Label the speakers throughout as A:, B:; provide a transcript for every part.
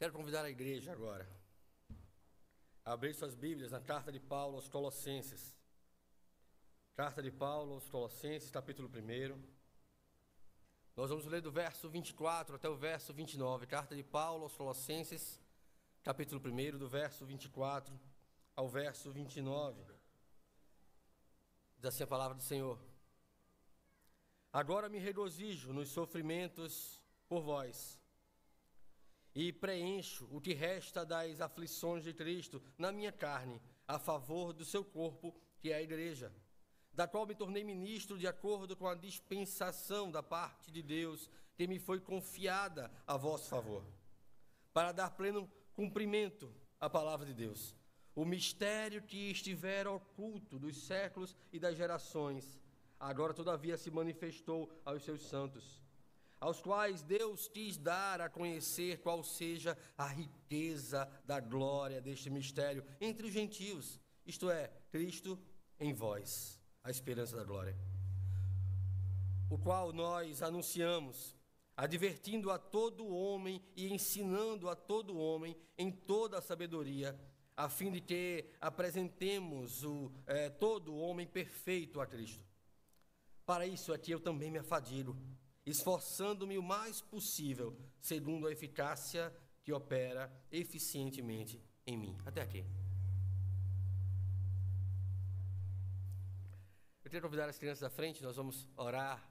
A: Quero convidar a igreja agora a abrir suas Bíblias na carta de Paulo aos Colossenses. Carta de Paulo aos Colossenses, capítulo 1. Nós vamos ler do verso 24 até o verso 29. Carta de Paulo aos Colossenses, capítulo 1, do verso 24 ao verso 29. Diz assim a palavra do Senhor: Agora me regozijo nos sofrimentos por vós, e preencho o que resta das aflições de Cristo na minha carne, a favor do seu corpo, que é a igreja, da qual me tornei ministro de acordo com a dispensação da parte de Deus, que me foi confiada a vosso favor, para dar pleno cumprimento à palavra de Deus, o mistério que estivera oculto dos séculos e das gerações, agora todavia se manifestou aos seus santos, aos quais Deus quis dar a conhecer qual seja a riqueza da glória deste mistério entre os gentios, isto é, Cristo em vós, a esperança da glória, o qual nós anunciamos, advertindo a todo homem e ensinando a todo homem em toda a sabedoria, a fim de que apresentemos todo homem perfeito a Cristo. Para isso aqui eu também me afadigo, esforçando-me o mais possível, segundo a eficácia que opera eficientemente em mim. Até aqui. Eu queria convidar as crianças à frente, nós vamos orar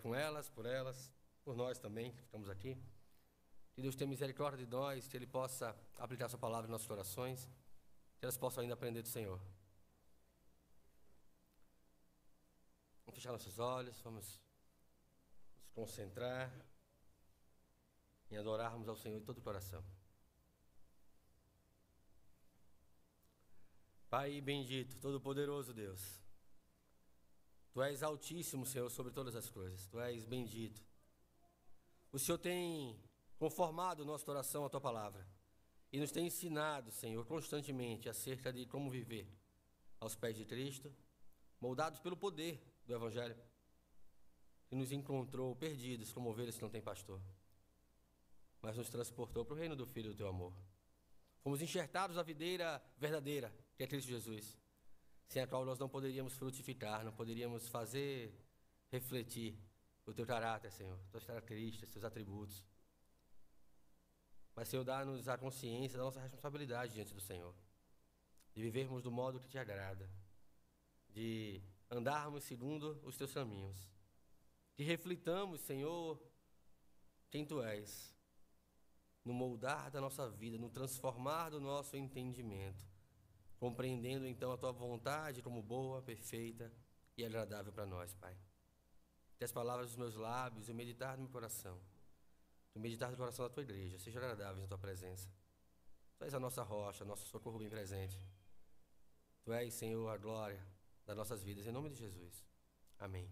A: com elas, por nós também, que ficamos aqui. Que Deus tenha misericórdia de nós, que Ele possa aplicar Sua palavra em nossos corações, que elas possam ainda aprender do Senhor. Vamos fechar nossos olhos, vamos nos concentrar em adorarmos ao Senhor de todo o coração. Pai bendito, todo-poderoso Deus, Tu és altíssimo, Senhor, sobre todas as coisas. Tu és bendito. O Senhor tem conformado o nosso coração à Tua palavra e nos tem ensinado, Senhor, constantemente acerca de como viver aos pés de Cristo, moldados pelo poder do Evangelho, que nos encontrou perdidos como ovelhas que não têm pastor, mas nos transportou para o reino do Filho do Teu amor. Fomos enxertados na videira verdadeira, que é Cristo Jesus, sem a qual nós não poderíamos frutificar, não poderíamos fazer refletir o Teu caráter, Senhor, Tuas características, Teus atributos. Mas, Senhor, dá-nos a consciência da nossa responsabilidade diante do Senhor, de vivermos do modo que Te agrada, de andarmos segundo os Teus caminhos, que reflitamos, Senhor, quem Tu és, no moldar da nossa vida, no transformar do nosso entendimento, compreendendo então a Tua vontade como boa, perfeita e agradável para nós, Pai. Que as palavras dos meus lábios e o meditar do meu coração, o meditar do coração da Tua igreja, sejam agradáveis na Tua presença. Tu és a nossa rocha, nosso socorro bem presente. Tu és, Senhor, a glória das nossas vidas, em nome de Jesus. Amém.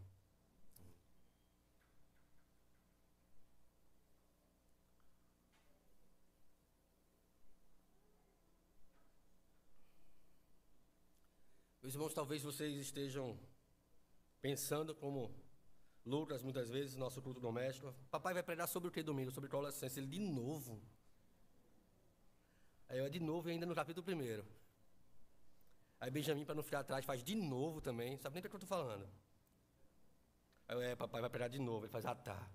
A: Meus irmãos, talvez vocês estejam pensando como Lucas, muitas vezes, no nosso culto doméstico: papai vai pregar sobre o que domingo? Sobre Colossenses. Ele, de novo? Aí eu, de novo, e ainda no capítulo 1. Aí Benjamin, para não ficar atrás, faz de novo também, não sabe nem o que eu estou falando. Aí eu, papai vai pregar de novo. Ele faz, tá.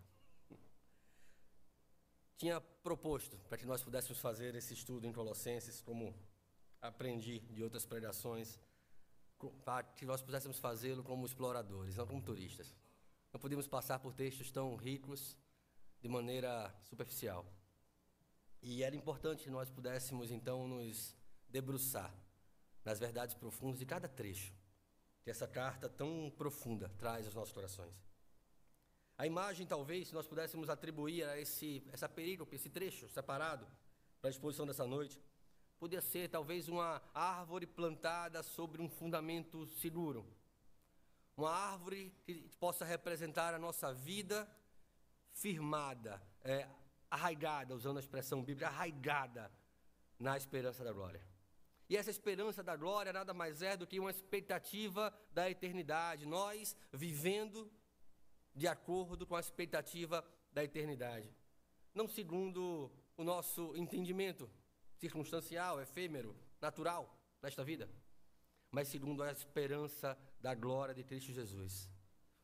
A: Tinha proposto para que nós pudéssemos fazer esse estudo em Colossenses, como aprendi de outras pregações, para que nós pudéssemos fazê-lo como exploradores, não como turistas. Não podíamos passar por textos tão ricos de maneira superficial. E era importante que nós pudéssemos, então, nos debruçar nas verdades profundas de cada trecho que essa carta tão profunda traz aos nossos corações. A imagem, talvez, se nós pudéssemos atribuir a essa perícope, esse trecho separado para a exposição dessa noite, podia ser, talvez, uma árvore plantada sobre um fundamento seguro. Uma árvore que possa representar a nossa vida firmada, arraigada, usando a expressão bíblica, arraigada na esperança da glória. E essa esperança da glória nada mais é do que uma expectativa da eternidade, nós vivendo de acordo com a expectativa da eternidade. Não segundo o nosso entendimento circunstancial, efêmero, natural nesta vida, mas segundo a esperança da glória de Cristo Jesus.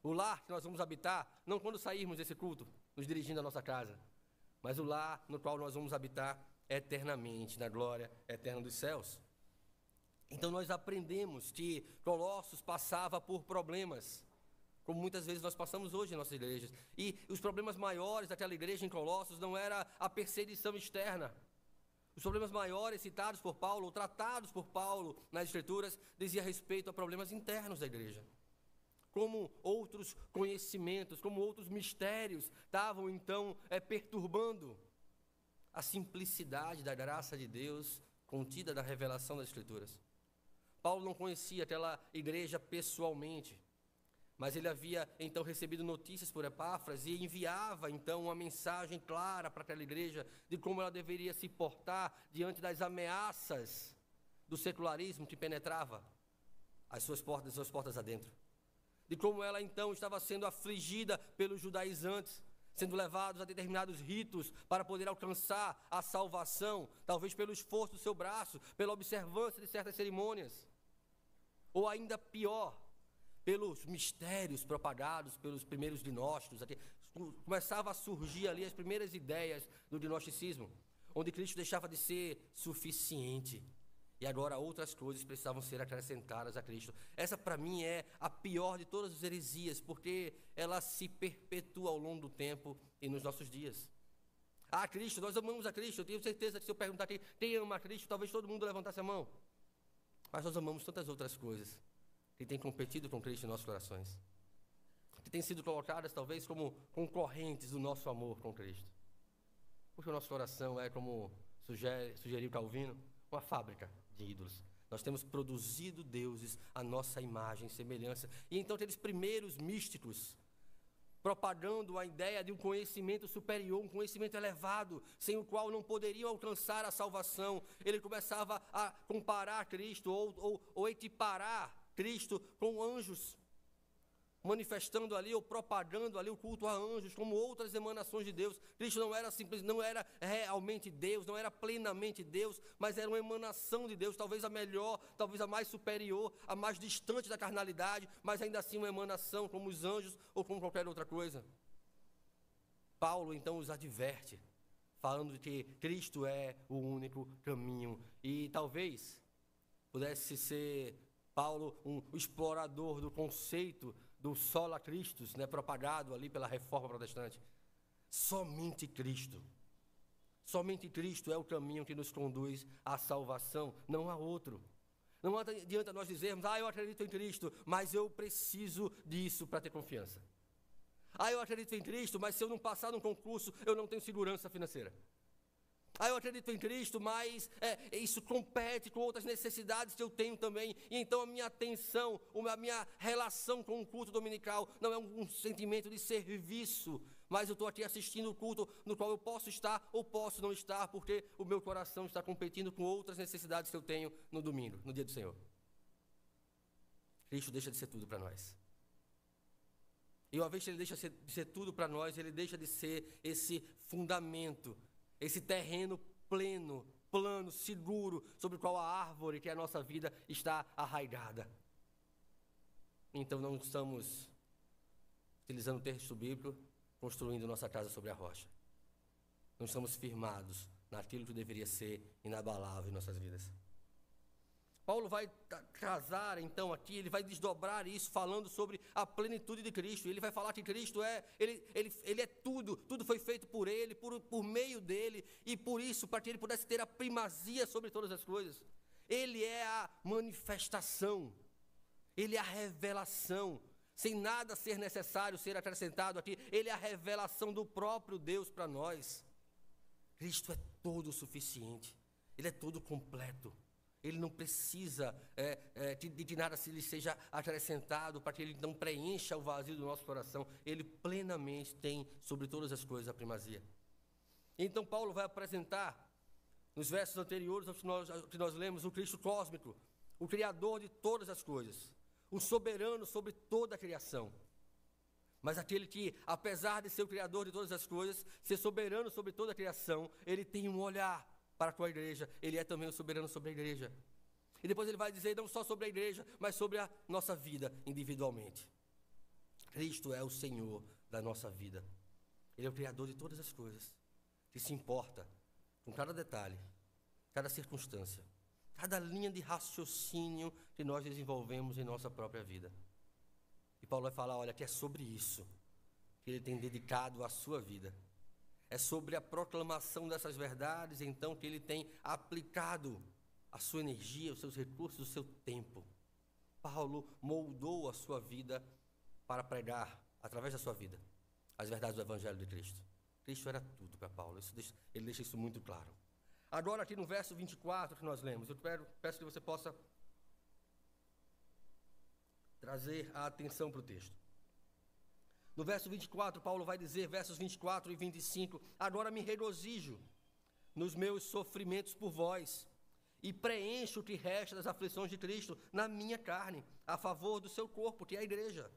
A: O lar que nós vamos habitar, não quando sairmos desse culto, nos dirigindo à nossa casa, mas o lar no qual nós vamos habitar eternamente, na glória eterna dos céus. Então nós aprendemos que Colossos passava por problemas, como muitas vezes nós passamos hoje em nossas igrejas. E os problemas maiores daquela igreja em Colossos não era a perseguição externa. Os problemas maiores citados por Paulo, ou tratados por Paulo nas Escrituras, dizia respeito a problemas internos da igreja. Como outros conhecimentos, como outros mistérios estavam então perturbando a simplicidade da graça de Deus contida na revelação das Escrituras. Paulo não conhecia aquela igreja pessoalmente, mas ele havia então recebido notícias por Epáfras e enviava então uma mensagem clara para aquela igreja de como ela deveria se portar diante das ameaças do secularismo que penetrava as suas portas adentro. De como ela então estava sendo afligida pelos judaizantes, sendo levados a determinados ritos para poder alcançar a salvação, talvez pelo esforço do seu braço, pela observância de certas cerimônias, ou ainda pior, pelos mistérios propagados pelos primeiros gnósticos. Começava a surgir ali as primeiras ideias do gnosticismo, onde Cristo deixava de ser suficiente e agora outras coisas precisavam ser acrescentadas a Cristo. Essa para mim é a pior de todas as heresias, porque ela se perpetua ao longo do tempo e nos nossos dias. Cristo, nós amamos a Cristo. Eu tenho certeza que se eu perguntar quem ama a Cristo, talvez todo mundo levantasse a mão. Mas nós amamos tantas outras coisas que têm competido com Cristo em nossos corações, que têm sido colocadas talvez como concorrentes do nosso amor com Cristo. Porque o nosso coração é, como sugeriu Calvino, uma fábrica de ídolos. Nós temos produzido deuses à nossa imagem e semelhança. E então aqueles primeiros místicos, propagando a ideia de um conhecimento superior, um conhecimento elevado, sem o qual não poderiam alcançar a salvação, ele começava a comparar Cristo ou equiparar Cristo com anjos, manifestando ali ou propagando ali o culto a anjos como outras emanações de Deus. Cristo não era realmente Deus, não era plenamente Deus, mas era uma emanação de Deus, talvez a melhor, talvez a mais superior, a mais distante da carnalidade, mas ainda assim uma emanação como os anjos ou como qualquer outra coisa. Paulo então os adverte, falando de que Cristo é o único caminho, e talvez pudesse ser Paulo um explorador do conceito do sola Christus, propagado ali pela Reforma Protestante. Somente Cristo é o caminho que nos conduz à salvação, não há outro. Não adianta nós dizermos, eu acredito em Cristo, mas eu preciso disso para ter confiança. Eu acredito em Cristo, mas se eu não passar num concurso, eu não tenho segurança financeira. Eu acredito em Cristo, mas isso compete com outras necessidades que eu tenho também. E então a minha atenção, a minha relação com o culto dominical não é um sentimento de serviço, mas eu estou aqui assistindo o culto no qual eu posso estar ou posso não estar, porque o meu coração está competindo com outras necessidades que eu tenho no domingo, no dia do Senhor. Cristo deixa de ser tudo para nós. E uma vez que ele deixa de ser tudo para nós, ele deixa de ser esse fundamento, esse terreno plano, seguro, sobre o qual a árvore que é a nossa vida está arraigada. Então não estamos, utilizando o texto bíblico, construindo nossa casa sobre a rocha. Não estamos firmados naquilo que deveria ser inabalável em nossas vidas. Paulo vai casar, então, aqui, ele vai desdobrar isso, falando sobre a plenitude de Cristo. Ele vai falar que Cristo ele é tudo foi feito por ele, por meio dele, e por isso, para que ele pudesse ter a primazia sobre todas as coisas. Ele é a manifestação, ele é a revelação, sem nada ser necessário ser acrescentado aqui. Ele é a revelação do próprio Deus para nós. Cristo é todo suficiente, ele é todo completo. Ele não precisa de que nada lhe seja acrescentado para que ele não preencha o vazio do nosso coração. Ele plenamente tem sobre todas as coisas a primazia. Então Paulo vai apresentar, nos versos anteriores aos que nós lemos, o Cristo cósmico, o Criador de todas as coisas, o soberano sobre toda a criação. Mas aquele que, apesar de ser o Criador de todas as coisas, ser soberano sobre toda a criação, ele tem um olhar para a tua igreja, ele é também o soberano sobre a igreja. E depois ele vai dizer não só sobre a igreja, mas sobre a nossa vida individualmente. Cristo é o Senhor da nossa vida. Ele é o Criador de todas as coisas, que se importa com cada detalhe, cada circunstância, cada linha de raciocínio que nós desenvolvemos em nossa própria vida. E Paulo vai falar, olha, que é sobre isso que ele tem dedicado a sua vida. É sobre a proclamação dessas verdades, então, que ele tem aplicado a sua energia, os seus recursos, o seu tempo. Paulo moldou a sua vida para pregar, através da sua vida, as verdades do Evangelho de Cristo. Cristo era tudo para Paulo, ele deixa isso muito claro. Agora, aqui no verso 24 que nós lemos, eu peço que você possa trazer a atenção para o texto. No verso 24, Paulo vai dizer, versos 24 e 25, agora me regozijo nos meus sofrimentos por vós, e preencho o que resta das aflições de Cristo na minha carne, a favor do seu corpo, que é a igreja,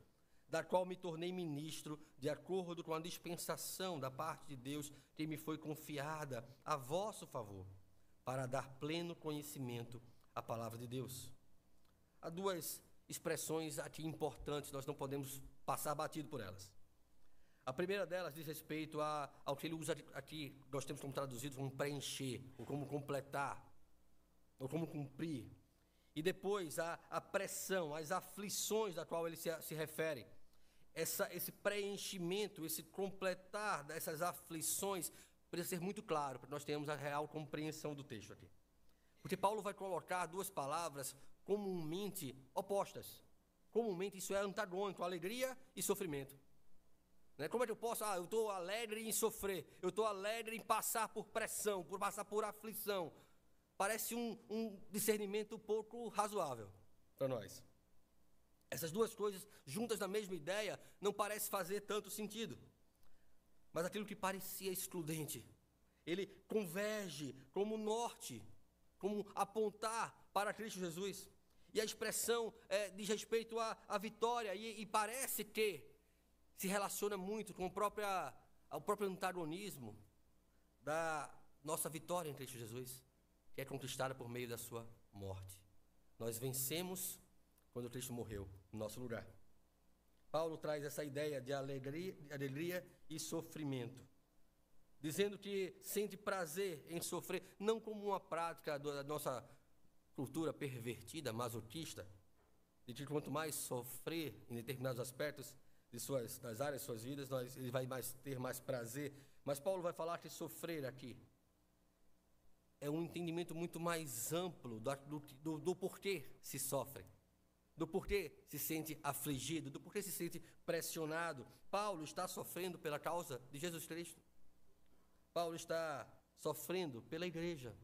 A: da qual me tornei ministro, de acordo com a dispensação da parte de Deus que me foi confiada a vosso favor, para dar pleno conhecimento à palavra de Deus. Há duas expressões aqui importantes, nós não podemos passar batido por elas. A primeira delas diz respeito ao que ele usa aqui, nós temos como traduzido como preencher, ou como completar, ou como cumprir. E depois a pressão, as aflições da qual ele se refere. Esse preenchimento, esse completar dessas aflições precisa ser muito claro, para que nós tenhamos a real compreensão do texto aqui. Porque Paulo vai colocar duas palavras comumente opostas. Comumente isso é antagônico, alegria e sofrimento. Como é que eu posso? Eu estou alegre em sofrer, eu estou alegre em passar por pressão, por passar por aflição. Parece um discernimento um pouco razoável para nós. Essas duas coisas juntas na mesma ideia não parece fazer tanto sentido. Mas aquilo que parecia excludente, ele converge como norte, como apontar para Cristo Jesus. E a expressão diz respeito à vitória e parece que se relaciona muito com o próprio antagonismo da nossa vitória em Cristo Jesus, que é conquistada por meio da sua morte. Nós vencemos quando Cristo morreu no nosso lugar. Paulo traz essa ideia de alegria e sofrimento, dizendo que sente prazer em sofrer, não como uma prática da nossa cultura pervertida, masoquista, de que quanto mais sofrer em determinados aspectos das áreas de suas vidas, ele vai ter mais prazer. Mas Paulo vai falar que sofrer aqui é um entendimento muito mais amplo do porquê se sofre, do porquê se sente afligido, do porquê se sente pressionado. Paulo está sofrendo pela causa de Jesus Cristo. Paulo está sofrendo pela igreja.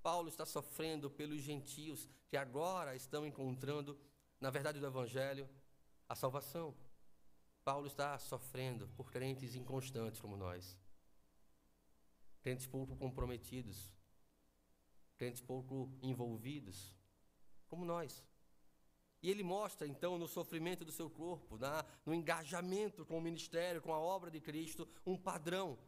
A: Paulo está sofrendo pelos gentios que agora estão encontrando, na verdade do Evangelho, a salvação. Paulo está sofrendo por crentes inconstantes como nós, crentes pouco comprometidos, crentes pouco envolvidos, como nós. E ele mostra, então, no sofrimento do seu corpo, no engajamento com o ministério, com a obra de Cristo, um padrão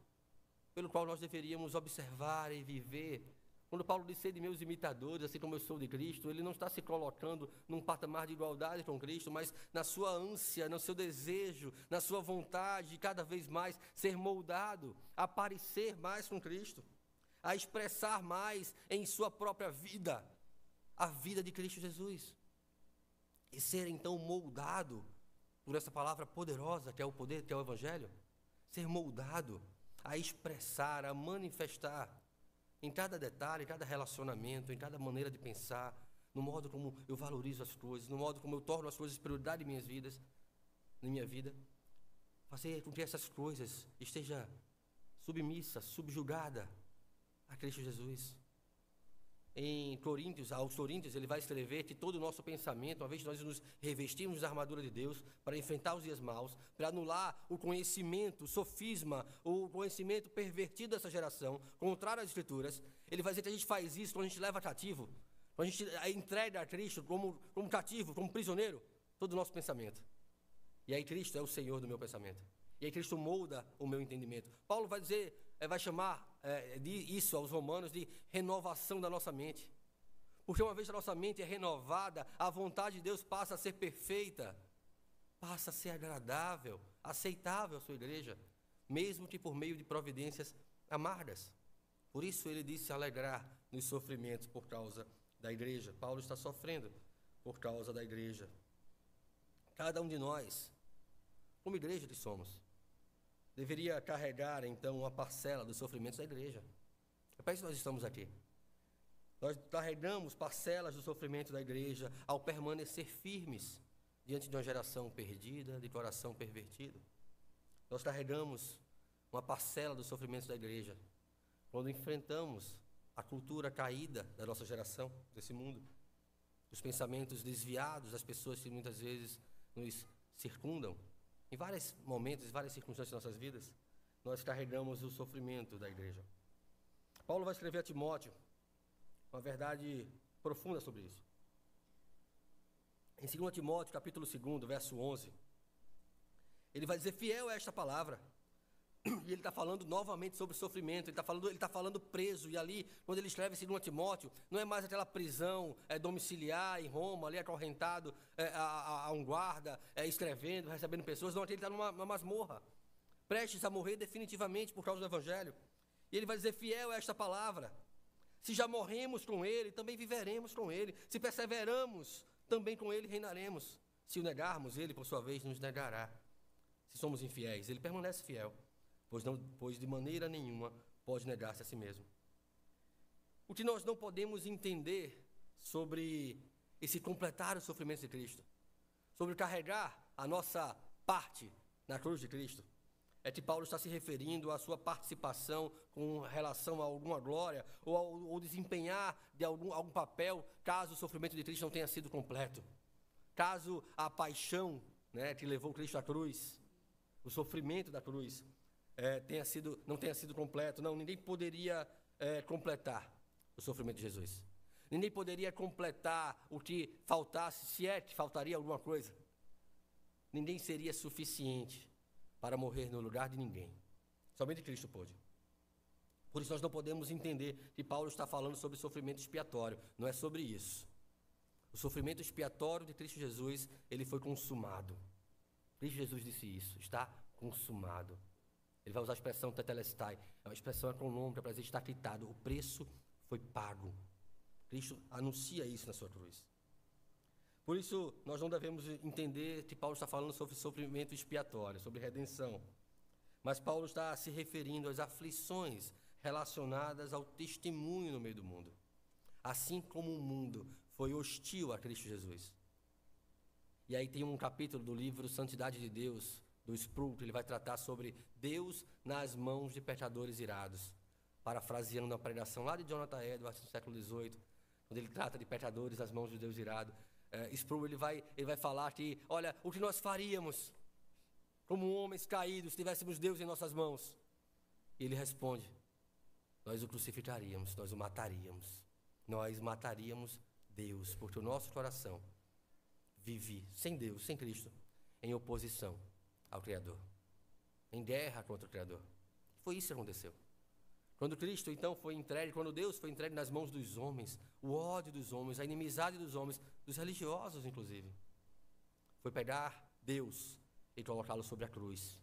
A: pelo qual nós deveríamos observar e viver. Quando Paulo diz: sede meus imitadores, assim como eu sou de Cristo, ele não está se colocando num patamar de igualdade com Cristo, mas na sua ânsia, no seu desejo, na sua vontade de cada vez mais ser moldado, a parecer mais com Cristo, a expressar mais em sua própria vida a vida de Cristo Jesus. E ser então moldado por essa palavra poderosa que é o poder, que é o Evangelho, ser moldado a expressar, a manifestar em cada detalhe, em cada relacionamento, em cada maneira de pensar, no modo como eu valorizo as coisas, no modo como eu torno as coisas prioridade em minha vida, fazer com que essas coisas estejam subjugada a Cristo Jesus. Aos Coríntios, ele vai escrever que todo o nosso pensamento, uma vez que nós nos revestimos da armadura de Deus para enfrentar os dias maus, para anular o conhecimento, o sofisma, o conhecimento pervertido dessa geração, contrário às Escrituras, ele vai dizer que a gente faz isso quando a gente leva cativo, quando a gente entrega a Cristo como cativo, como prisioneiro, todo o nosso pensamento. E aí Cristo é o Senhor do meu pensamento. E aí Cristo molda o meu entendimento. Paulo vai dizer, vai chamar isso aos romanos de renovação da nossa mente. Porque uma vez a nossa mente é renovada, a vontade de Deus passa a ser perfeita, passa a ser agradável, aceitável à sua igreja, mesmo que por meio de providências amargas. Por isso ele disse se alegrar nos sofrimentos por causa da igreja. Paulo está sofrendo por causa da igreja. Cada um de nós, como igreja que somos, deveria carregar então uma parcela dos sofrimentos da igreja. É para isso que nós estamos aqui. Nós carregamos parcelas do sofrimento da igreja ao permanecer firmes diante de uma geração perdida, de coração pervertido. Nós carregamos uma parcela dos sofrimentos da igreja quando enfrentamos a cultura caída da nossa geração, desse mundo, os pensamentos desviados das pessoas que muitas vezes nos circundam. Em vários momentos, em várias circunstâncias de nossas vidas, nós carregamos o sofrimento da igreja. Paulo vai escrever a Timóteo uma verdade profunda sobre isso. Em 2 Timóteo, capítulo 2, verso 11, ele vai dizer, fiel é esta palavra. E ele está falando novamente sobre sofrimento, ele está falando preso, e ali, quando ele escreve 2 Timóteo, não é mais aquela prisão domiciliar em Roma, ali acorrentado a um guarda, escrevendo, recebendo pessoas, não, aqui ele está numa masmorra, prestes a morrer definitivamente por causa do Evangelho. E ele vai dizer, fiel é esta palavra. Se já morremos com ele, também viveremos com ele. Se perseveramos, também com ele reinaremos. Se o negarmos, ele, por sua vez, nos negará. Se somos infiéis, ele permanece fiel, pois de maneira nenhuma pode negar-se a si mesmo. O que nós não podemos entender sobre esse completar os sofrimentos de Cristo, sobre carregar a nossa parte na cruz de Cristo, é que Paulo está se referindo à sua participação com relação a alguma glória ou desempenhar de algum papel, caso o sofrimento de Cristo não tenha sido completo. Caso a paixão, que levou Cristo à cruz, o sofrimento da cruz, não tenha sido completo. Não, ninguém poderia completar o sofrimento de Jesus. Ninguém poderia completar o que faltasse, se é que faltaria alguma coisa. Ninguém seria suficiente para morrer no lugar de ninguém. Somente Cristo pôde. Por isso nós não podemos entender que Paulo está falando sobre sofrimento expiatório. Não é sobre isso. O sofrimento expiatório de Cristo Jesus, ele foi consumado. Cristo Jesus disse isso, está consumado. Ele vai usar a expressão tetelestai, é uma expressão econômica para dizer está quitado. O preço foi pago. Cristo anuncia isso na sua cruz. Por isso, nós não devemos entender que Paulo está falando sobre sofrimento expiatório, sobre redenção. Mas Paulo está se referindo às aflições relacionadas ao testemunho no meio do mundo. Assim como o mundo foi hostil a Cristo Jesus. E aí tem um capítulo do livro Santidade de Deus, do Sproul, que ele vai tratar sobre Deus nas mãos de pecadores irados. Parafraseando uma pregação lá de Jonathan Edwards, no século XVIII, quando ele trata de pecadores nas mãos de Deus irado. Sproul ele vai falar que, olha, o que nós faríamos como homens caídos se tivéssemos Deus em nossas mãos? E ele responde, nós o crucificaríamos, nós o mataríamos. Nós mataríamos Deus, porque o nosso coração vive sem Deus, sem Cristo, em oposição ao Criador, em guerra contra o Criador. Foi isso que aconteceu. Quando Cristo, então, foi entregue, quando Deus foi entregue nas mãos dos homens, o ódio dos homens, a inimizade dos homens, dos religiosos, inclusive, foi pegar Deus e colocá-lo sobre a cruz,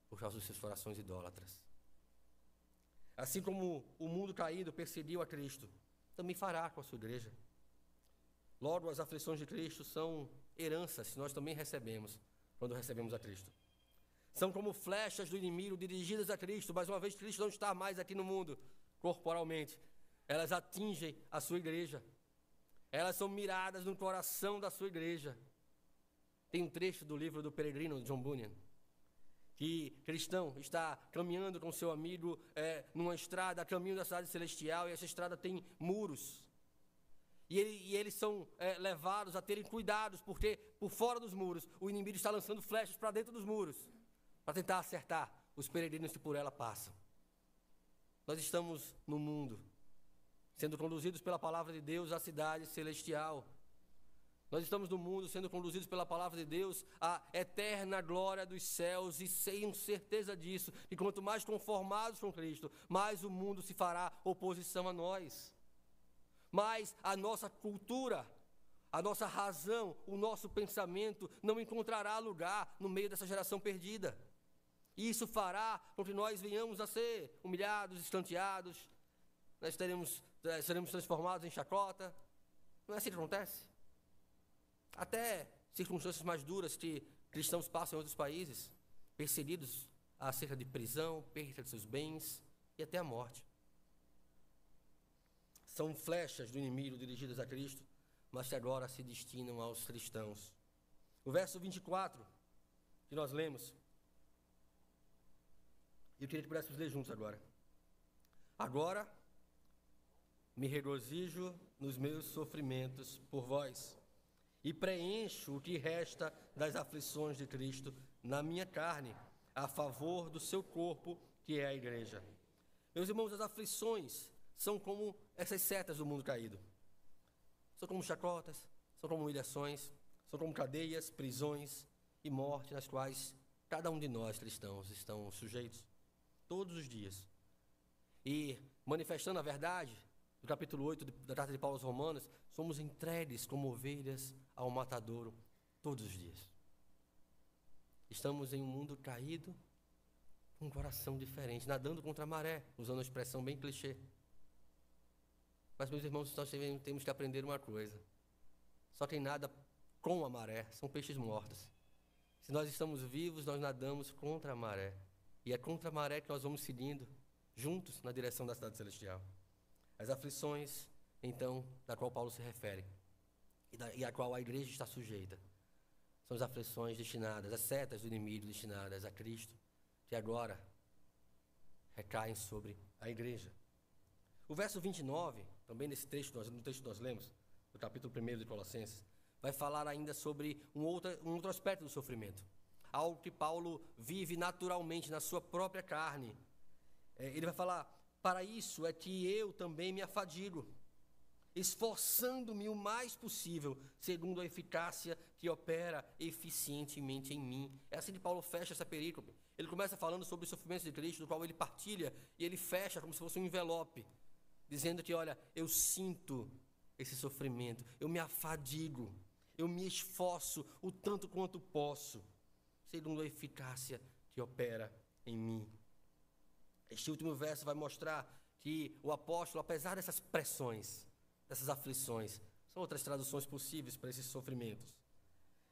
A: por causa dos seus corações idólatras. Assim como o mundo caído perseguiu a Cristo, também fará com a sua igreja. Logo, as aflições de Cristo são heranças que nós também recebemos, quando recebemos a Cristo. São como flechas do inimigo dirigidas a Cristo, mas uma vez Cristo não está mais aqui no mundo, corporalmente, elas atingem a sua igreja. Elas são miradas no coração da sua igreja. Tem um trecho do livro do Peregrino, John Bunyan, que cristão está caminhando com seu amigo numa estrada, a caminho da cidade celestial, e essa estrada tem muros. E eles são levados a terem cuidados, porque por fora dos muros, o inimigo está lançando flechas para dentro dos muros, para tentar acertar os peregrinos que por ela passam. Nós estamos no mundo, sendo conduzidos pela palavra de Deus à cidade celestial. Nós estamos no mundo sendo conduzidos pela palavra de Deus à eterna glória dos céus e tenho certeza disso, que quanto mais conformados com Cristo, mais o mundo se fará oposição a nós. Mais a nossa cultura, a nossa razão, o nosso pensamento não encontrará lugar no meio dessa geração perdida. E isso fará com que nós venhamos a ser humilhados, escanteados, nós seremos transformados em chacota. Não é assim que acontece? Até circunstâncias mais duras que cristãos passam em outros países, perseguidos acerca de prisão, perda de seus bens e até a morte. São flechas do inimigo dirigidas a Cristo, mas que agora se destinam aos cristãos. O verso 24, que nós lemos, eu queria que pudéssemos ler juntos agora. Agora me regozijo nos meus sofrimentos por vós, e preencho o que resta das aflições de Cristo na minha carne, a favor do seu corpo, que é a igreja. Meus irmãos, as aflições são como essas setas do mundo caído. São como chacotas, são como humilhações, são como cadeias, prisões e morte, nas quais cada um de nós cristãos estão sujeitos, todos os dias. E, manifestando a verdade, no capítulo 8 da carta de Paulo aos Romanos, somos entregues como ovelhas ao matadouro todos os dias. Estamos em um mundo caído, com um coração diferente, nadando contra a maré, usando uma expressão bem clichê. Mas, meus irmãos, nós temos que aprender uma coisa. Só quem nada com a maré são peixes mortos. Se nós estamos vivos, nós nadamos contra a maré. E é contra a maré que nós vamos seguindo, juntos, na direção da cidade celestial. As aflições, então, da qual Paulo se refere, e a qual a igreja está sujeita, são as aflições destinadas, as setas do inimigo destinadas a Cristo, que agora recaem sobre a igreja. O verso 29, também no texto que nós lemos, no capítulo 1 de Colossenses, vai falar ainda sobre um outro aspecto do sofrimento. Algo que Paulo vive naturalmente na sua própria carne. Ele vai falar: para isso é que eu também me afadigo, esforçando-me o mais possível, segundo a eficácia que opera eficientemente em mim. É assim que Paulo fecha essa perícope. Ele começa falando sobre o sofrimento de Cristo, do qual ele partilha, e ele fecha como se fosse um envelope, dizendo que, olha, eu sinto esse sofrimento, eu me afadigo, eu me esforço o tanto quanto posso, segundo a eficácia que opera em mim. Este último verso vai mostrar que o apóstolo, apesar dessas pressões, dessas aflições, são outras traduções possíveis para esses sofrimentos.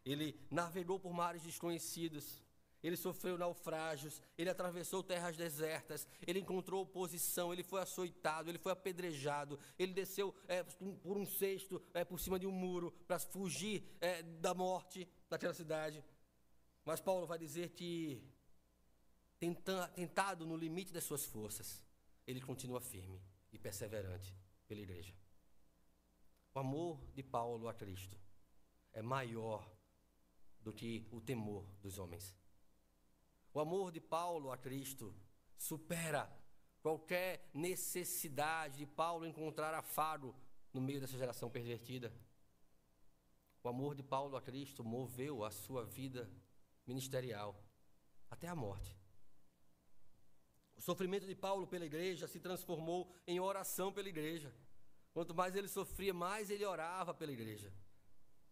A: Ele navegou por mares desconhecidos, ele sofreu naufrágios, ele atravessou terras desertas, ele encontrou oposição, ele foi açoitado, ele foi apedrejado, ele desceu por um cesto por cima de um muro para fugir da morte daquela cidade. Mas Paulo vai dizer que, tentado no limite das suas forças, ele continua firme e perseverante pela igreja. O amor de Paulo a Cristo é maior do que o temor dos homens. O amor de Paulo a Cristo supera qualquer necessidade de Paulo encontrar afago no meio dessa geração pervertida. O amor de Paulo a Cristo moveu a sua vida ministerial até a morte. O sofrimento de Paulo pela igreja se transformou em oração pela igreja. Quanto mais ele sofria, mais ele orava pela igreja.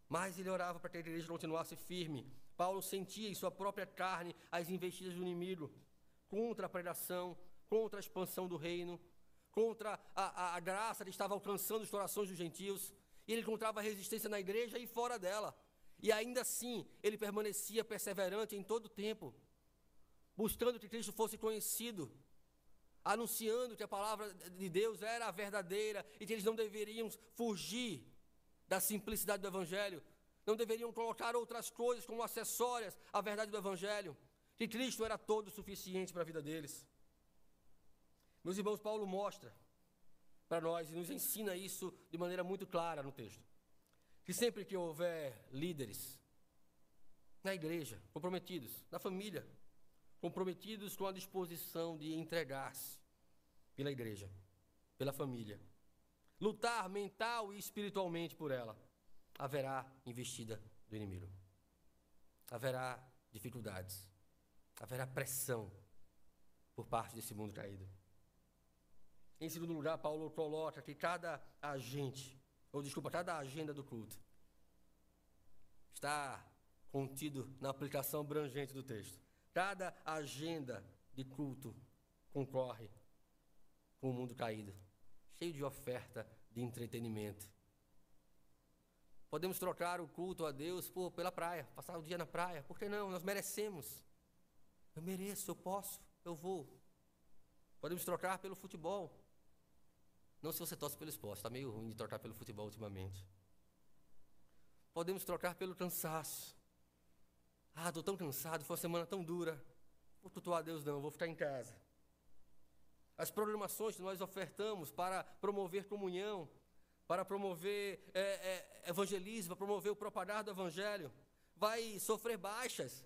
A: Mais ele orava para que a igreja continuasse firme. Paulo sentia em sua própria carne as investidas do inimigo contra a pregação, contra a expansão do reino, contra a graça que estava alcançando os corações dos gentios. E ele encontrava resistência na igreja e fora dela. E ainda assim, ele permanecia perseverante em todo o tempo, buscando que Cristo fosse conhecido, anunciando que a palavra de Deus era a verdadeira e que eles não deveriam fugir da simplicidade do Evangelho, não deveriam colocar outras coisas como acessórias à verdade do Evangelho, que Cristo era todo o suficiente para a vida deles. Meus irmãos, Paulo mostra para nós e nos ensina isso de maneira muito clara no texto, que sempre que houver líderes na igreja, comprometidos, na família, comprometidos com a disposição de entregar-se pela igreja, pela família, lutar mental e espiritualmente por ela, haverá investida do inimigo. Haverá dificuldades. Haverá pressão por parte desse mundo caído. Em segundo lugar, Paulo coloca que cada agenda do culto está contido na aplicação abrangente do texto. Cada agenda de culto concorre com o mundo caído, cheio de oferta de entretenimento. Podemos trocar o culto a Deus pela praia, passar o dia na praia. Por que não? Nós merecemos. Eu mereço, eu posso, eu vou. Podemos trocar pelo futebol. Não se você torce pelo esporte, está meio ruim de trocar pelo futebol ultimamente. Podemos trocar pelo cansaço. Estou tão cansado, foi uma semana tão dura. Vou cultuar a Deus não, vou ficar em casa. As programações que nós ofertamos para promover comunhão, para promover evangelismo, para promover o propagar do evangelho, vai sofrer baixas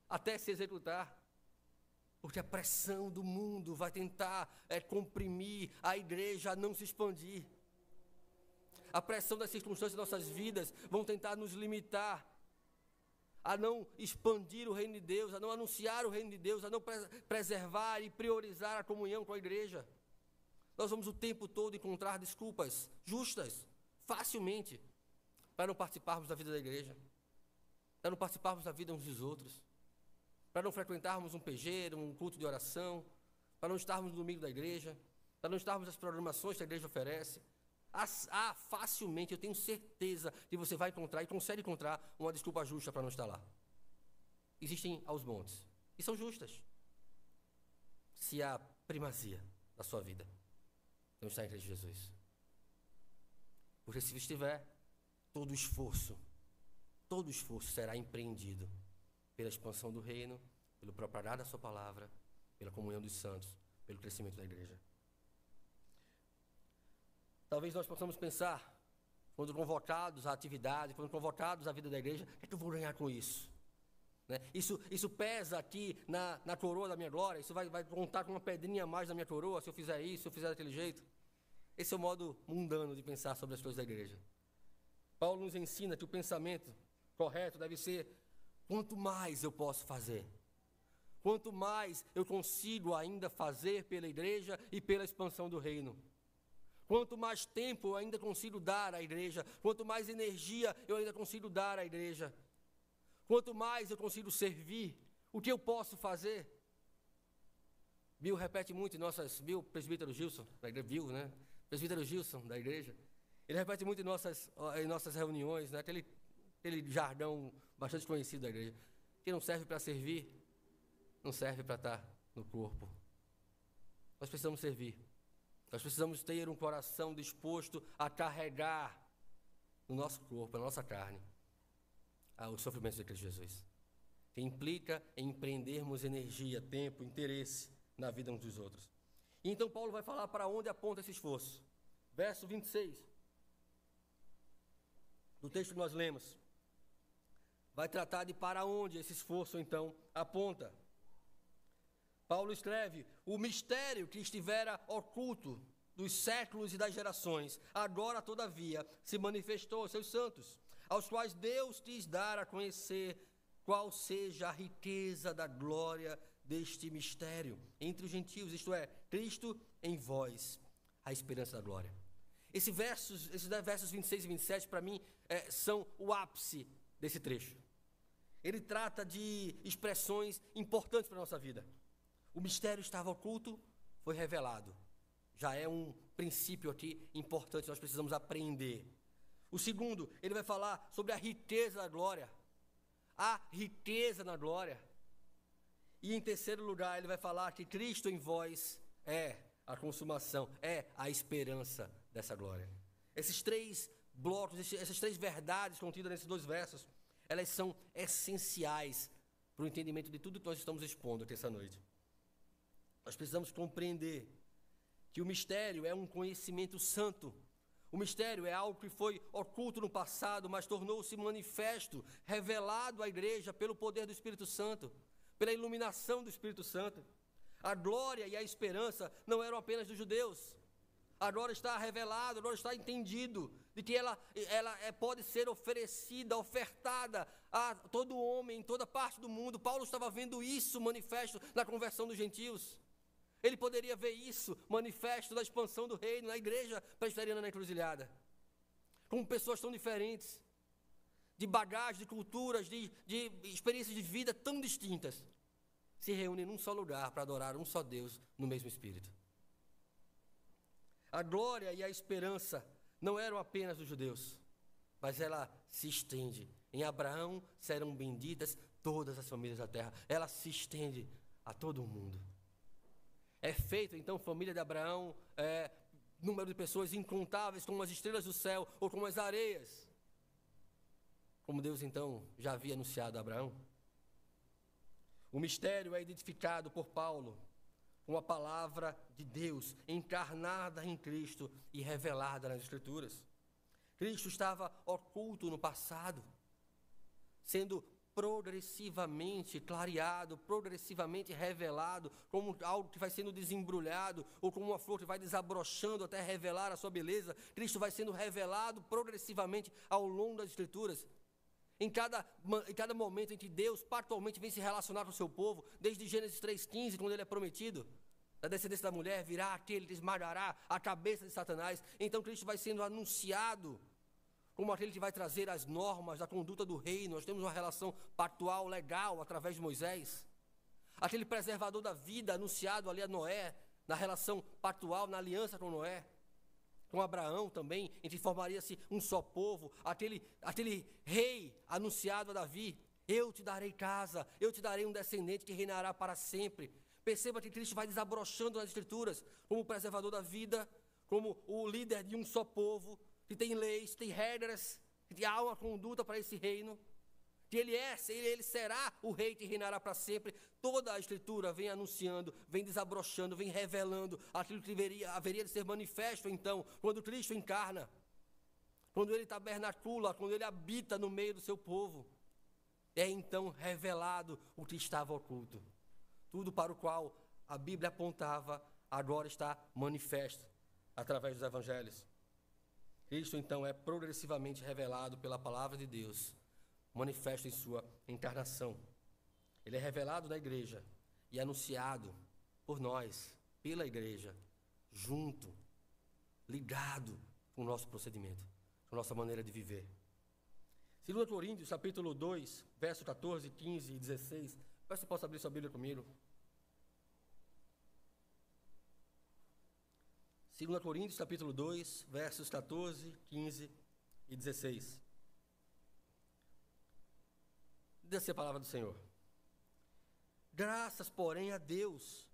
A: até se executar. Porque a pressão do mundo vai tentar comprimir a igreja a não se expandir. A pressão das circunstâncias de nossas vidas vão tentar nos limitar a não expandir o reino de Deus, a não anunciar o reino de Deus, a não preservar e priorizar a comunhão com a igreja. Nós vamos o tempo todo encontrar desculpas justas, facilmente, para não participarmos da vida da igreja, para não participarmos da vida uns dos outros, para não frequentarmos um PG, um culto de oração, para não estarmos no domingo da igreja, para não estarmos nas programações que a igreja oferece. Facilmente, eu tenho certeza que você vai encontrar e consegue encontrar uma desculpa justa para não estar lá. Existem aos montes, e são justas. Se a primazia da sua vida não está em Cristo Jesus. Porque se estiver, todo esforço será empreendido pela expansão do reino, pelo propagar da sua palavra, pela comunhão dos santos, pelo crescimento da igreja. Talvez nós possamos pensar, quando convocados à atividade, quando convocados à vida da igreja, o que é que eu vou ganhar com isso? Né? Isso pesa aqui na coroa da minha glória, isso vai contar com uma pedrinha a mais na minha coroa, se eu fizer isso, se eu fizer daquele jeito. Esse é o modo mundano de pensar sobre as coisas da igreja. Paulo nos ensina que o pensamento correto deve ser: quanto mais eu posso fazer, quanto mais eu consigo ainda fazer pela igreja e pela expansão do reino. Quanto mais tempo eu ainda consigo dar à igreja, quanto mais energia eu ainda consigo dar à igreja, quanto mais eu consigo servir, o que eu posso fazer? Bill repete muito Bill, presbítero Gilson, da igreja, Bill, né? Presbítero Gilson, da igreja, ele repete muito em nossas reuniões, né? Aquele jargão bastante conhecido da igreja: que não serve para servir, não serve para estar no corpo. Nós precisamos servir. Nós precisamos ter um coração disposto a carregar no nosso corpo, na nossa carne, os sofrimentos de Cristo Jesus, que implica em empreendermos energia, tempo, interesse na vida uns dos outros. E então Paulo vai falar para onde aponta esse esforço. Verso 26, do texto que nós lemos, vai tratar de para onde esse esforço então aponta. Paulo escreve: o mistério que estivera oculto dos séculos e das gerações, agora, todavia, se manifestou aos seus santos, aos quais Deus quis dar a conhecer qual seja a riqueza da glória deste mistério entre os gentios, isto é, Cristo em vós, a esperança da glória. Esses versos 26 e 27, para mim, são o ápice desse trecho. Ele trata de expressões importantes para a nossa vida. O mistério estava oculto, foi revelado. Já é um princípio aqui importante, nós precisamos aprender. O segundo, ele vai falar sobre a riqueza da glória. A riqueza na glória. E em terceiro lugar, ele vai falar que Cristo em vós é a consumação, é a esperança dessa glória. Esses três blocos, essas três verdades contidas nesses dois versos, elas são essenciais para o entendimento de tudo que nós estamos expondo aqui essa noite. Nós precisamos compreender que o mistério é um conhecimento santo. O mistério é algo que foi oculto no passado, mas tornou-se manifesto, revelado à igreja pelo poder do Espírito Santo, pela iluminação do Espírito Santo. A glória e a esperança não eram apenas dos judeus. Agora está revelado, agora está entendido, de que ela pode ser oferecida, ofertada a todo homem, em toda parte do mundo. Paulo estava vendo isso manifesto na conversão dos gentios. Ele poderia ver isso manifesto na expansão do reino, na igreja presbiteriana na Encruzilhada. Como pessoas tão diferentes, de bagagem, de culturas, de experiências de vida tão distintas, se reúnem num só lugar para adorar um só Deus no mesmo Espírito. A glória e a esperança não eram apenas dos judeus, mas ela se estende. Em Abraão serão benditas todas as famílias da terra. Ela se estende a todo o mundo. É feito, então, família de Abraão, número de pessoas incontáveis, como as estrelas do céu ou como as areias. Como Deus, então, já havia anunciado a Abraão. O mistério é identificado por Paulo com a palavra de Deus encarnada em Cristo e revelada nas Escrituras. Cristo estava oculto no passado, sendo progressivamente clareado, progressivamente revelado, como algo que vai sendo desembrulhado, ou como uma flor que vai desabrochando até revelar a sua beleza. Cristo vai sendo revelado progressivamente ao longo das Escrituras. Em cada momento em que Deus particularmente vem se relacionar com o seu povo, desde Gênesis 3,15, quando ele é prometido, da descendência da mulher virá aquele que esmagará a cabeça de Satanás. Então Cristo vai sendo anunciado como aquele que vai trazer as normas da conduta do reino. Nós temos uma relação pactual legal através de Moisés. Aquele preservador da vida anunciado ali a Noé, na relação pactual, na aliança com Noé. Com Abraão também, em que formaria-se um só povo. Aquele rei anunciado a Davi: eu te darei casa, eu te darei um descendente que reinará para sempre. Perceba que Cristo vai desabrochando nas Escrituras como o preservador da vida, como o líder de um só povo, que tem leis, tem regras, que há uma conduta para esse reino, que ele será o rei que reinará para sempre. Toda a Escritura vem anunciando, vem desabrochando, vem revelando aquilo que haveria de ser manifesto, então, quando Cristo encarna, quando ele tabernacula, quando ele habita no meio do seu povo. É então revelado o que estava oculto. Tudo para o qual a Bíblia apontava, agora está manifesto através dos evangelhos. Cristo, então, é progressivamente revelado pela palavra de Deus, manifesto em sua encarnação. Ele é revelado na igreja e anunciado por nós, pela igreja, junto, ligado com o nosso procedimento, com a nossa maneira de viver. 2 Coríntios, capítulo 2, versos 14, 15 e 16. Peço que você possa abrir sua Bíblia comigo. 2 Coríntios, capítulo 2, versos 14, 15 e 16. Diz assim a palavra do Senhor: graças, porém, a Deus,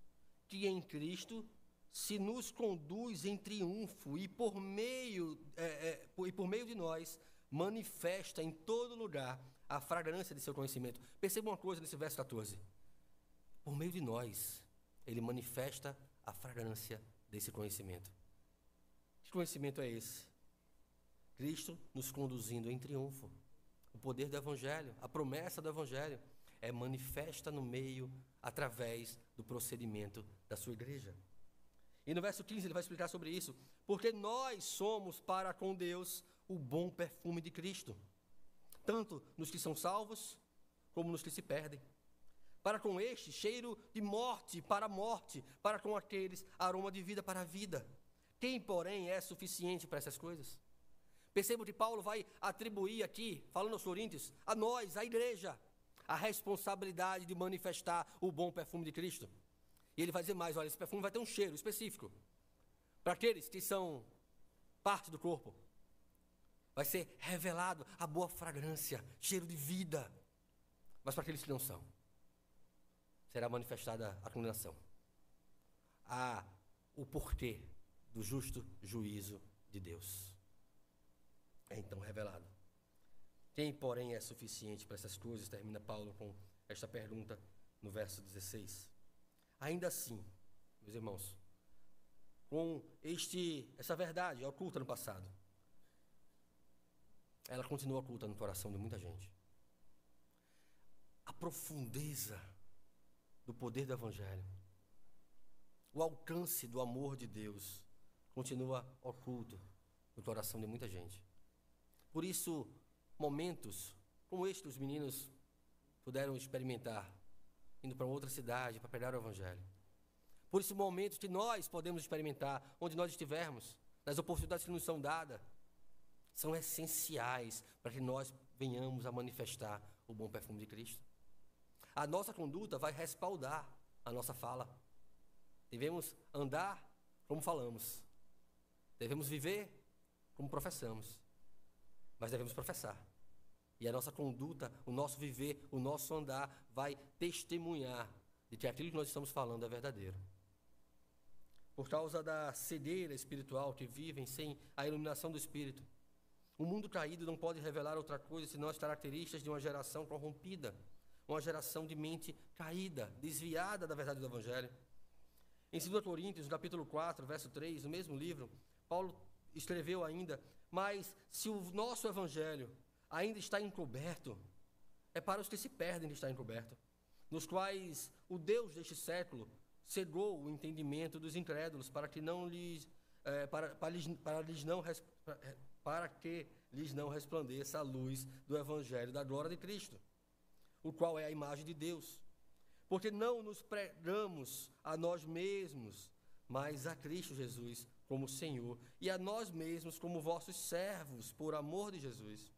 A: que em Cristo se nos conduz em triunfo e por meio de nós manifesta em todo lugar a fragrância de seu conhecimento. Perceba uma coisa nesse verso 14. Por meio de nós, ele manifesta a fragrância desse conhecimento. Que conhecimento é esse? Cristo nos conduzindo em triunfo. O poder do Evangelho, a promessa do Evangelho é manifesta no meio, através do procedimento da sua igreja. E no verso 15 ele vai explicar sobre isso. Porque nós somos para com Deus o bom perfume de Cristo, tanto nos que são salvos, como nos que se perdem. Para com este, cheiro de morte, para com aqueles, aroma de vida para a vida. Quem, porém, é suficiente para essas coisas? Perceba que Paulo vai atribuir aqui, falando aos Coríntios, a nós, a igreja, a responsabilidade de manifestar o bom perfume de Cristo. E ele vai dizer mais: olha, esse perfume vai ter um cheiro específico para aqueles que são parte do corpo. Vai ser revelado a boa fragrância, cheiro de vida. Mas para aqueles que não são, será manifestada a condenação, o porquê do justo juízo de Deus. É então revelado. Quem, porém, é suficiente para essas coisas? Termina Paulo com esta pergunta no verso 16. Ainda assim, meus irmãos, com essa verdade oculta no passado, ela continua oculta no coração de muita gente. A profundeza do poder do Evangelho, o alcance do amor de Deus, continua oculto no coração de muita gente. Por isso, momentos como este os meninos puderam experimentar, indo para outra cidade para pregar o Evangelho. Por isso, momentos que nós podemos experimentar, onde nós estivermos, nas oportunidades que nos são dadas, são essenciais para que nós venhamos a manifestar o bom perfume de Cristo. A nossa conduta vai respaldar a nossa fala. Devemos andar como falamos. Devemos viver como professamos. Mas devemos professar. E a nossa conduta, o nosso viver, o nosso andar vai testemunhar de que aquilo que nós estamos falando é verdadeiro. Por causa da cegueira espiritual que vivem sem a iluminação do Espírito, o mundo caído não pode revelar outra coisa senão as características de uma geração corrompida, uma geração de mente caída, desviada da verdade do Evangelho. Em 2 Coríntios, no capítulo 4, verso 3, no mesmo livro, Paulo escreveu ainda: mas se o nosso Evangelho ainda está encoberto, é para os que se perdem que está encoberto, nos quais o Deus deste século cegou o entendimento dos incrédulos para que lhes não resplandeça a luz do Evangelho da glória de Cristo, o qual é a imagem de Deus. Porque não nos pregamos a nós mesmos, mas a Cristo Jesus como Senhor, e a nós mesmos como vossos servos, por amor de Jesus.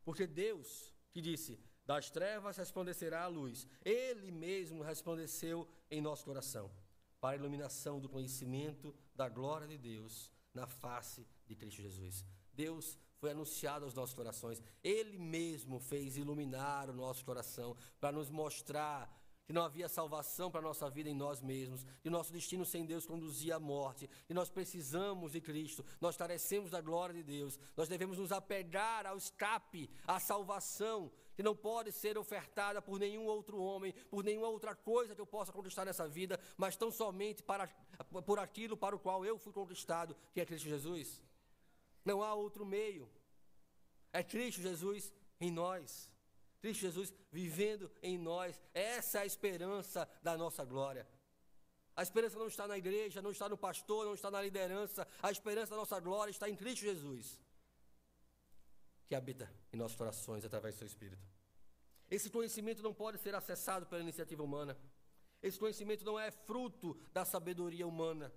A: Porque Deus, que disse: das trevas resplandecerá a luz, Ele mesmo resplandeceu em nosso coração, para a iluminação do conhecimento da glória de Deus na face de Cristo Jesus. Deus foi anunciado aos nossos corações. Ele mesmo fez iluminar o nosso coração para nos mostrar que não havia salvação para a nossa vida em nós mesmos, que nosso destino sem Deus conduzia à morte, que nós precisamos de Cristo, nós carecemos da glória de Deus, nós devemos nos apegar ao escape, à salvação, que não pode ser ofertada por nenhum outro homem, por nenhuma outra coisa que eu possa conquistar nessa vida, mas tão somente por aquilo para o qual eu fui conquistado, que é Cristo Jesus. Não há outro meio, é Cristo Jesus em nós. Cristo Jesus vivendo em nós, essa é a esperança da nossa glória. A esperança não está na igreja, não está no pastor, não está na liderança. A esperança da nossa glória está em Cristo Jesus, que habita em nossos corações através do seu Espírito. Esse conhecimento não pode ser acessado pela iniciativa humana. Esse conhecimento não é fruto da sabedoria humana,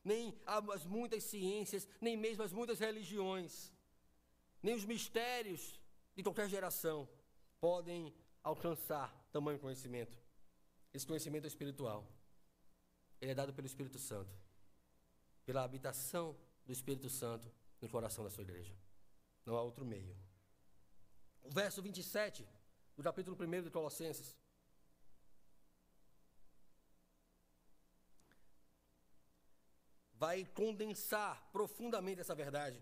A: nem as muitas ciências, nem mesmo as muitas religiões, nem os mistérios de qualquer geração podem alcançar tamanho conhecimento. Esse conhecimento é espiritual. Ele é dado pelo Espírito Santo, pela habitação do Espírito Santo no coração da sua igreja. Não há outro meio. O verso 27 do capítulo 1 de Colossenses vai condensar profundamente essa verdade.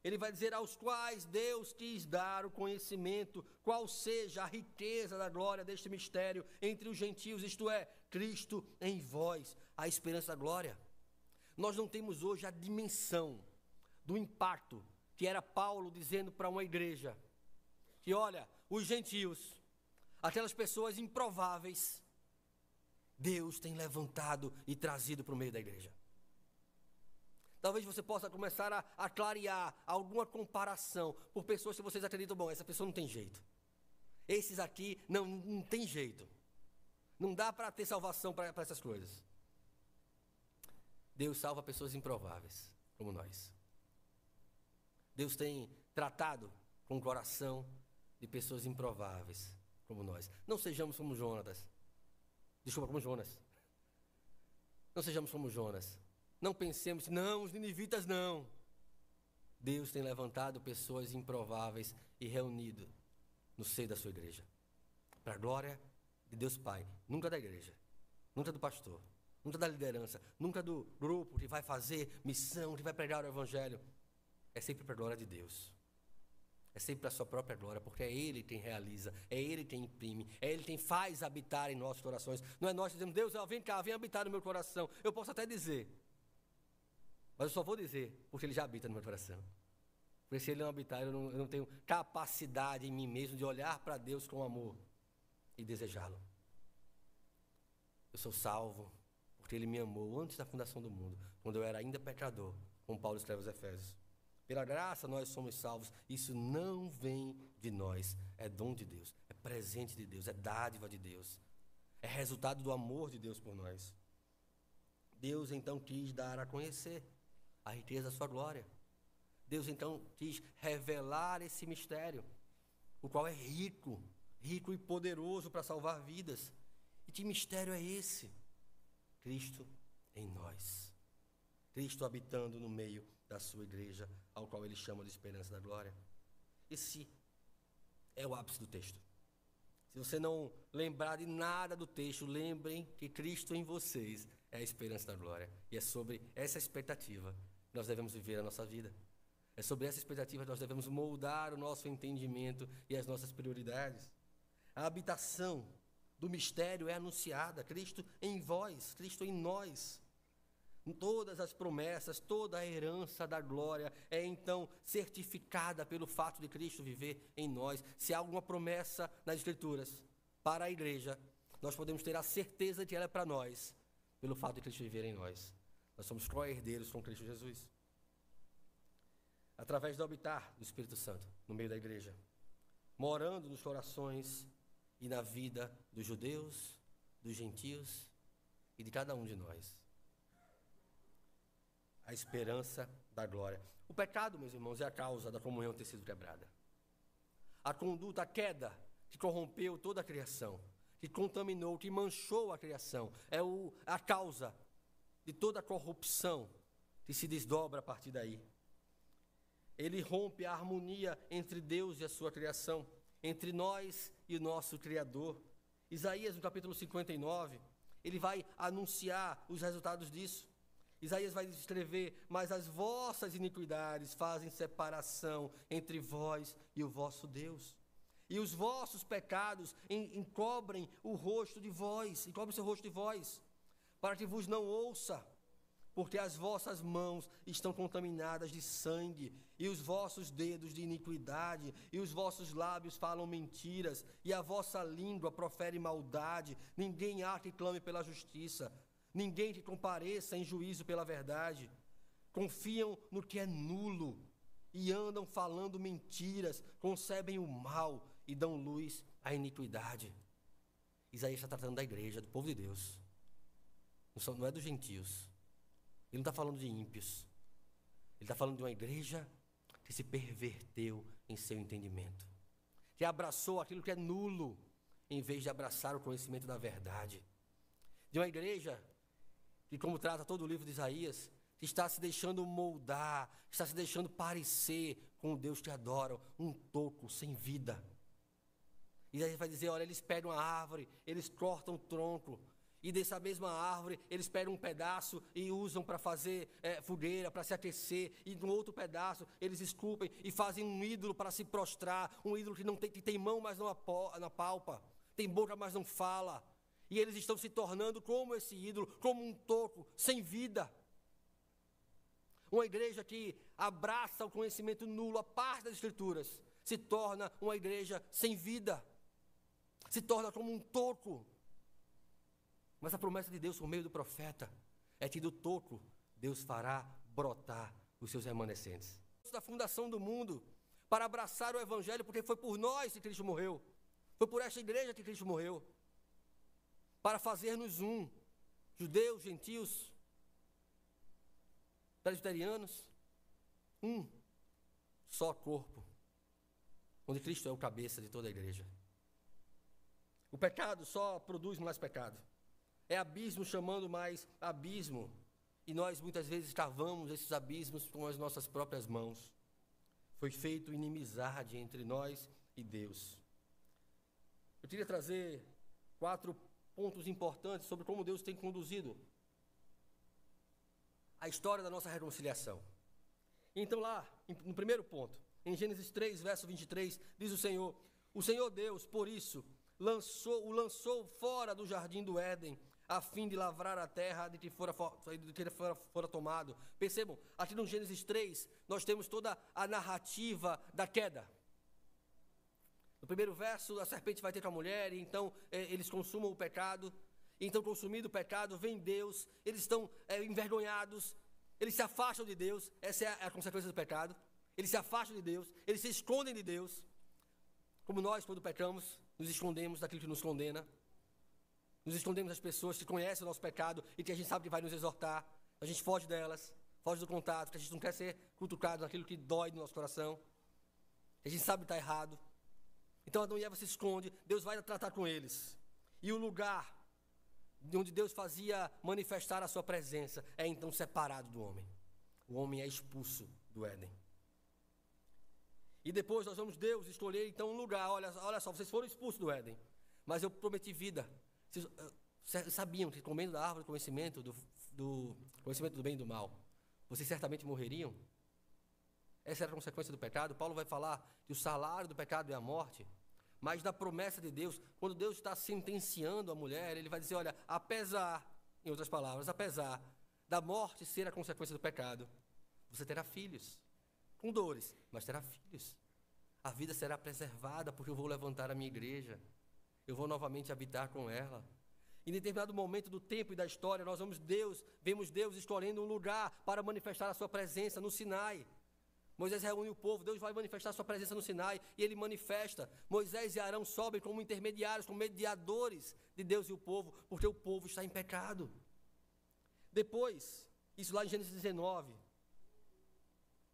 A: Ele vai dizer: aos quais Deus quis dar o conhecimento, qual seja a riqueza da glória deste mistério entre os gentios, isto é, Cristo em vós, a esperança da glória. Nós não temos hoje a dimensão do impacto que era Paulo dizendo para uma igreja, que olha, os gentios, aquelas pessoas improváveis, Deus tem levantado e trazido para o meio da igreja. Talvez você possa começar a clarear alguma comparação por pessoas que vocês acreditam: bom, essa pessoa não tem jeito. Esses aqui não tem jeito. Não dá para ter salvação para essas coisas. Deus salva pessoas improváveis, como nós. Deus tem tratado com o coração de pessoas improváveis, como nós. Não sejamos como Jonas. Desculpa, como Jonas. Não sejamos como Jonas. Não pensemos: não, os ninivitas não. Deus tem levantado pessoas improváveis e reunido no seio da sua igreja, para a glória de Deus Pai, nunca da igreja, nunca do pastor, nunca da liderança, nunca do grupo que vai fazer missão, que vai pregar o Evangelho. É sempre para a glória de Deus. É sempre para a sua própria glória, porque é Ele quem realiza, é Ele quem imprime, é Ele quem faz habitar em nossos corações. Não é nós que dizemos: Deus, vem cá, vem habitar no meu coração. Eu posso até dizer, mas eu só vou dizer porque Ele já habita no meu coração. Porque se Ele não habitar, eu não tenho capacidade em mim mesmo de olhar para Deus com amor e desejá-lo. Eu sou salvo porque Ele me amou antes da fundação do mundo, quando eu era ainda pecador. como Paulo escreve aos Efésios. Pela graça nós somos salvos. Isso não vem de nós, é dom de Deus, é presente de Deus, é dádiva de Deus, é resultado do amor de Deus por nós. Deus então quis dar a conhecer a riqueza da sua glória. Deus então quis revelar esse mistério, o qual é rico e poderoso para salvar vidas. E que mistério é esse? Cristo em nós. Cristo habitando no meio da sua igreja, ao qual ele chama de esperança da glória. Esse é o ápice do texto. Se você não lembrar de nada do texto, lembrem que Cristo em vocês é a esperança da glória. E é sobre essa expectativa que nós devemos viver a nossa vida. É sobre essa expectativa que nós devemos moldar o nosso entendimento e as nossas prioridades. A habitação do mistério é anunciada, Cristo em vós, Cristo em nós. Todas as promessas, toda a herança da glória é então certificada pelo fato de Cristo viver em nós. Se há alguma promessa nas Escrituras para a igreja, nós podemos ter a certeza de que ela é para nós, pelo fato de Cristo viver em nós. Nós somos co-herdeiros com Cristo Jesus. Através do habitar do Espírito Santo no meio da igreja, morando nos corações e na vida dos judeus, dos gentios e de cada um de nós. A esperança da glória. O pecado, meus irmãos, é a causa da comunhão ter sido quebrada. A conduta, a queda que corrompeu toda a criação, que contaminou, que manchou a criação, é a causa de toda a corrupção que se desdobra a partir daí. Ele rompe a harmonia entre Deus e a sua criação, entre nós e o nosso Criador. Isaías, no capítulo 59, ele vai anunciar os resultados disso. Isaías vai escrever: mas as vossas iniquidades fazem separação entre vós e o vosso Deus. E os vossos pecados encobrem o rosto de vós, encobrem o seu rosto de vós, para que vos não ouça, porque as vossas mãos estão contaminadas de sangue, e os vossos dedos de iniquidade, e os vossos lábios falam mentiras, e a vossa língua profere maldade. Ninguém há que clame pela justiça, ninguém que compareça em juízo pela verdade. Confiam no que é nulo, e andam falando mentiras, concebem o mal, e dão luz à iniquidade. Isaías está tratando da igreja, do povo de Deus, não é dos gentios. Ele não está falando de ímpios. Ele está falando de uma igreja que se perverteu em seu entendimento, que abraçou aquilo que é nulo, em vez de abraçar o conhecimento da verdade. De uma igreja que, como trata todo o livro de Isaías, que está se deixando moldar, está se deixando parecer com o Deus que adoram, um toco sem vida. Isaías vai dizer: olha, eles pegam a árvore, eles cortam o tronco, e dessa mesma árvore, eles pegam um pedaço e usam para fazer fogueira, para se aquecer. E no outro pedaço, eles esculpem e fazem um ídolo para se prostrar. Um ídolo que tem mão, mas não apalpa. Tem boca, mas não fala. E eles estão se tornando como esse ídolo, como um toco, sem vida. Uma igreja que abraça o conhecimento nulo, a parte das Escrituras, se torna uma igreja sem vida. Se torna como um toco. Mas a promessa de Deus por meio do profeta é que do toco Deus fará brotar os seus remanescentes. Da fundação do mundo, para abraçar o evangelho, porque foi por nós que Cristo morreu. Foi por esta igreja que Cristo morreu. Para fazer-nos um, judeus, gentios, presbiterianos, um só corpo, onde Cristo é o cabeça de toda a igreja. O pecado só produz mais pecado. É abismo chamando mais abismo. E nós muitas vezes cavamos esses abismos com as nossas próprias mãos. Foi feito inimizade entre nós e Deus. Eu queria trazer 4 pontos importantes sobre como Deus tem conduzido a história da nossa reconciliação. Então lá, no primeiro ponto, em Gênesis 3, verso 23, diz o Senhor Deus, por isso, o lançou fora do jardim do Éden, a fim de lavrar a terra de que ele fora tomado. Percebam, aqui no Gênesis 3, nós temos toda a narrativa da queda. No primeiro verso, a serpente vai ter com a mulher, e então eles consumam o pecado. E então, consumido o pecado, vem Deus, eles estão envergonhados, eles se afastam de Deus, essa é a consequência do pecado. Eles se afastam de Deus, eles se escondem de Deus, como nós, quando pecamos, nos escondemos daquilo que nos condena, nos escondemos das pessoas que conhecem o nosso pecado e que a gente sabe que vai nos exortar, a gente foge delas, foge do contato, que a gente não quer ser cutucado naquilo que dói no nosso coração, a gente sabe que está errado. Então Adão e Eva se escondem, Deus vai tratar com eles. E o lugar onde Deus fazia manifestar a sua presença é então separado do homem. O homem é expulso do Éden. E depois nós vamos Deus escolher então um lugar. Olha só, vocês foram expulsos do Éden, mas eu prometi vida. Vocês sabiam que comendo da árvore do conhecimento do conhecimento do bem e do mal, vocês certamente morreriam? Essa era a consequência do pecado. Paulo vai falar que o salário do pecado é a morte, mas da promessa de Deus, quando Deus está sentenciando a mulher, ele vai dizer, olha, apesar, em outras palavras, apesar da morte ser a consequência do pecado, você terá filhos, com dores, mas terá filhos. A vida será preservada, porque eu vou levantar a minha igreja, eu vou novamente habitar com ela. Em determinado momento do tempo e da história, nós vemos Deus escolhendo um lugar para manifestar a sua presença no Sinai. Moisés reúne o povo, Deus vai manifestar a sua presença no Sinai, e ele manifesta. Moisés e Arão sobem como intermediários, como mediadores de Deus e o povo, porque o povo está em pecado. Depois, isso lá em Gênesis 19,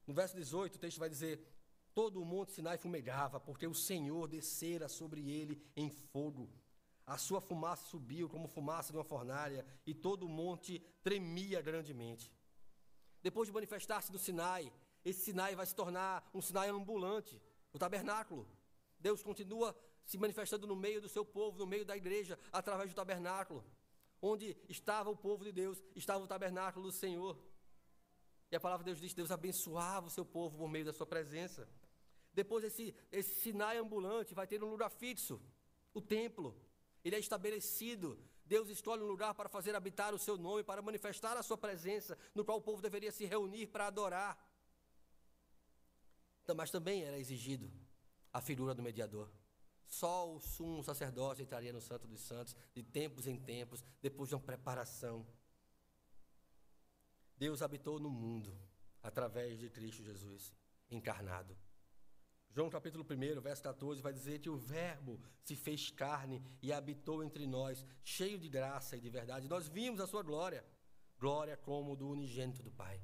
A: no verso 18, o texto vai dizer, todo o monte Sinai fumegava, porque o Senhor descera sobre ele em fogo. A sua fumaça subiu como fumaça de uma fornalha, e todo o monte tremia grandemente. Depois de manifestar-se no Sinai, esse Sinai vai se tornar um Sinai ambulante, o tabernáculo. Deus continua se manifestando no meio do seu povo, no meio da igreja, através do tabernáculo. Onde estava o povo de Deus, estava o tabernáculo do Senhor. E a palavra de Deus diz que Deus abençoava o seu povo por meio da sua presença. Depois esse Sinai ambulante vai ter um lugar fixo, o templo. Ele é estabelecido. Deus escolhe um lugar para fazer habitar o seu nome, para manifestar a sua presença, no qual o povo deveria se reunir para adorar. Mas também era exigido a figura do mediador. Só o sumo sacerdote entraria no Santo dos Santos, de tempos em tempos, depois de uma preparação. Deus habitou no mundo, através de Cristo Jesus, encarnado. João capítulo 1, verso 14, vai dizer que o Verbo se fez carne e habitou entre nós, cheio de graça e de verdade. Nós vimos a sua glória, glória como do unigênito do Pai.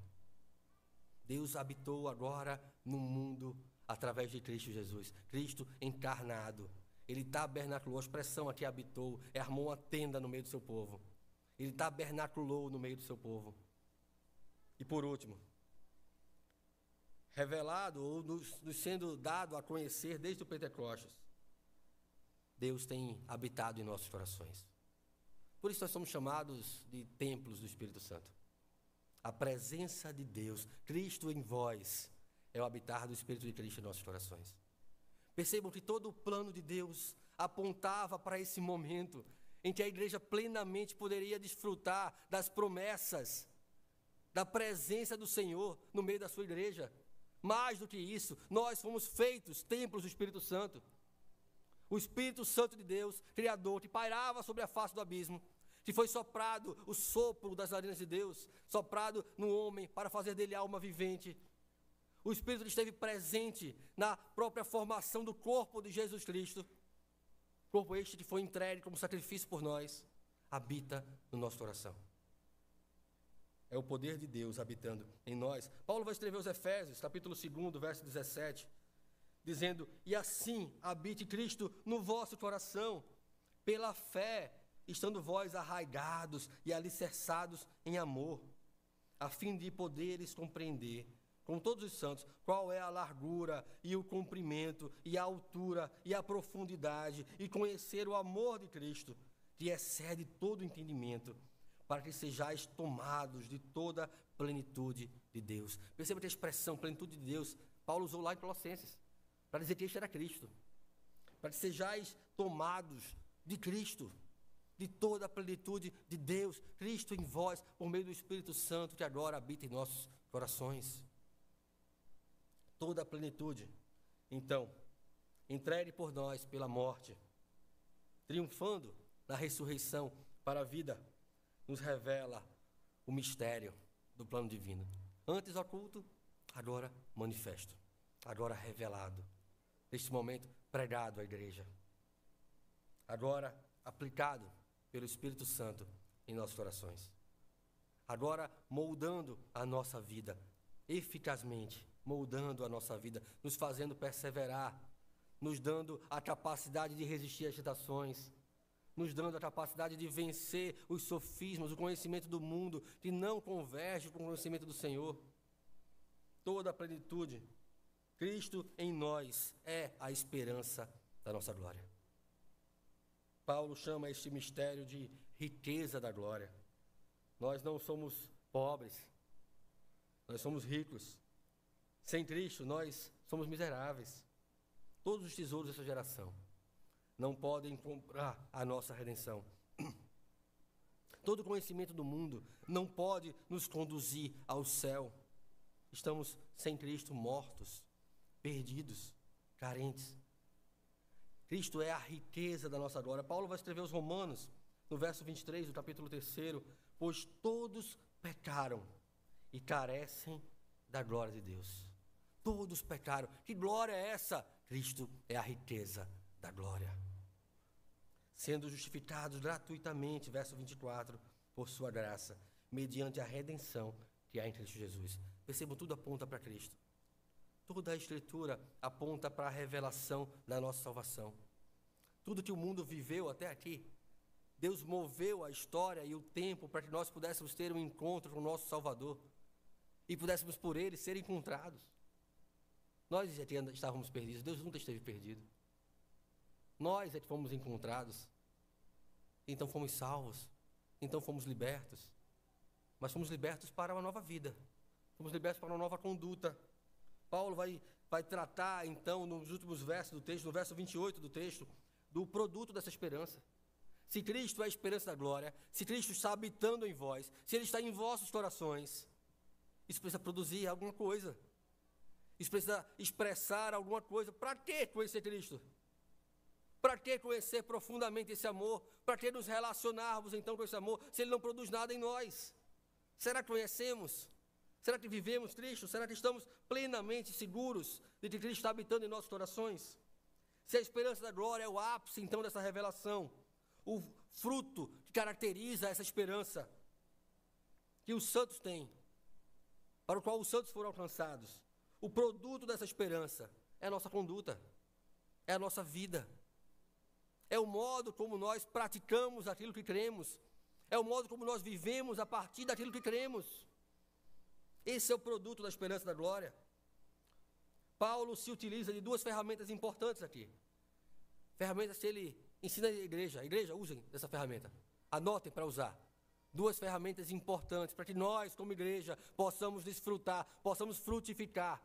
A: Deus habitou agora no mundo através de Cristo Jesus. Cristo encarnado. Ele tabernaculou, a expressão aqui habitou, armou uma tenda no meio do seu povo. Ele tabernaculou no meio do seu povo. E por último, revelado ou nos sendo dado a conhecer desde o Pentecostes, Deus tem habitado em nossos corações. Por isso nós somos chamados de templos do Espírito Santo. A presença de Deus, Cristo em vós, é o habitar do Espírito de Cristo em nossos corações. Percebam que todo o plano de Deus apontava para esse momento em que a igreja plenamente poderia desfrutar das promessas, da presença do Senhor no meio da sua igreja. Mais do que isso, nós fomos feitos templos do Espírito Santo. O Espírito Santo de Deus, Criador, que pairava sobre a face do abismo, que foi soprado o sopro das narinas de Deus, soprado no homem para fazer dele alma vivente. O Espírito esteve presente na própria formação do corpo de Jesus Cristo. Corpo este que foi entregue como sacrifício por nós, habita no nosso coração. É o poder de Deus habitando em nós. Paulo vai escrever aos Efésios, capítulo 2, verso 17, dizendo, e assim habite Cristo no vosso coração, pela fé, estando vós arraigados e alicerçados em amor, a fim de poderes compreender, com todos os santos, qual é a largura e o comprimento e a altura e a profundidade, e conhecer o amor de Cristo, que excede todo entendimento, para que sejais tomados de toda a plenitude de Deus. Perceba que a expressão plenitude de Deus, Paulo usou lá em Colossenses, para dizer que este era Cristo, para que sejais tomados de Cristo, de toda a plenitude de Deus, Cristo em vós, por meio do Espírito Santo, que agora habita em nossos corações. Toda a plenitude, então, entregue por nós pela morte, triunfando na ressurreição para a vida, nos revela o mistério do plano divino. Antes oculto, agora manifesto, agora revelado. Neste momento, pregado à igreja. Agora aplicado pelo Espírito Santo em nossos corações. Agora moldando a nossa vida, eficazmente moldando a nossa vida, nos fazendo perseverar, nos dando a capacidade de resistir às tentações, nos dando a capacidade de vencer os sofismas, o conhecimento do mundo, que não converge com o conhecimento do Senhor. Toda a plenitude, Cristo em nós é a esperança da nossa glória. Paulo chama este mistério de riqueza da glória. Nós não somos pobres, nós somos ricos. Sem Cristo, nós somos miseráveis. Todos os tesouros dessa geração não podem comprar a nossa redenção. Todo conhecimento do mundo não pode nos conduzir ao céu. Estamos sem Cristo mortos, perdidos, carentes. Cristo é a riqueza da nossa glória. Paulo vai escrever aos Romanos, no verso 23 do capítulo 3, pois todos pecaram e carecem da glória de Deus. Todos pecaram. Que glória é essa? Cristo é a riqueza da glória. Sendo justificados gratuitamente, verso 24, por sua graça, mediante a redenção que há em Cristo Jesus. Percebam, tudo aponta para Cristo. Toda a Escritura aponta para a revelação da nossa salvação. Tudo que o mundo viveu até aqui, Deus moveu a história e o tempo para que nós pudéssemos ter um encontro com o nosso Salvador e pudéssemos por Ele ser encontrados. Nós já estávamos perdidos, Deus nunca esteve perdido. Nós é que fomos encontrados, então fomos salvos, então fomos libertos. Mas fomos libertos para uma nova vida, fomos libertos para uma nova conduta. Paulo vai tratar, então, nos últimos versos do texto, no verso 28 do texto, do produto dessa esperança. Se Cristo é a esperança da glória, se Cristo está habitando em vós, se Ele está em vossos corações, isso precisa produzir alguma coisa. Isso precisa expressar alguma coisa. Para que conhecer Cristo? Para que conhecer profundamente esse amor? Para que nos relacionarmos então com esse amor, se Ele não produz nada em nós? Será que conhecemos? Será que vivemos Cristo? Será que estamos plenamente seguros de que Cristo está habitando em nossos corações? Se a esperança da glória é o ápice então dessa revelação, o fruto que caracteriza essa esperança que os santos têm, para o qual os santos foram alcançados, o produto dessa esperança é a nossa conduta, é a nossa vida, é o modo como nós praticamos aquilo que cremos, é o modo como nós vivemos a partir daquilo que cremos. Esse é o produto da esperança da glória. Paulo se utiliza de duas ferramentas importantes aqui. Ferramentas que ele ensina a igreja. Igreja, usem dessa ferramenta. Anotem para usar. Duas ferramentas importantes para que nós, como igreja, possamos desfrutar, possamos frutificar.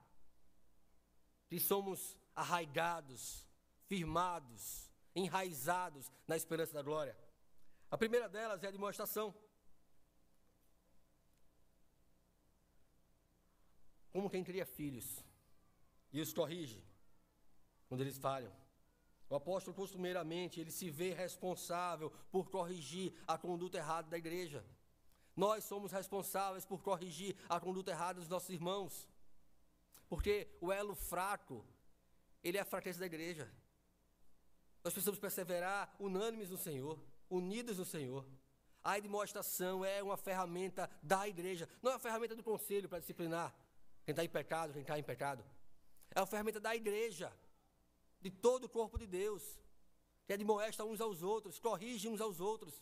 A: Que somos arraigados, firmados, enraizados na esperança da glória. A primeira delas é a demonstração. Como quem cria filhos e os corrige quando eles falham. O apóstolo, costumeiramente, ele se vê responsável por corrigir a conduta errada da igreja. Nós somos responsáveis por corrigir a conduta errada dos nossos irmãos. Porque o elo fraco, ele é a fraqueza da igreja. Nós precisamos perseverar unânimes no Senhor, unidos no Senhor. A demonstração é uma ferramenta da igreja, não é uma ferramenta do conselho para disciplinar quem está em pecado, quem está em pecado. É uma ferramenta da igreja, de todo o corpo de Deus, que admoesta uns aos outros, corrige uns aos outros,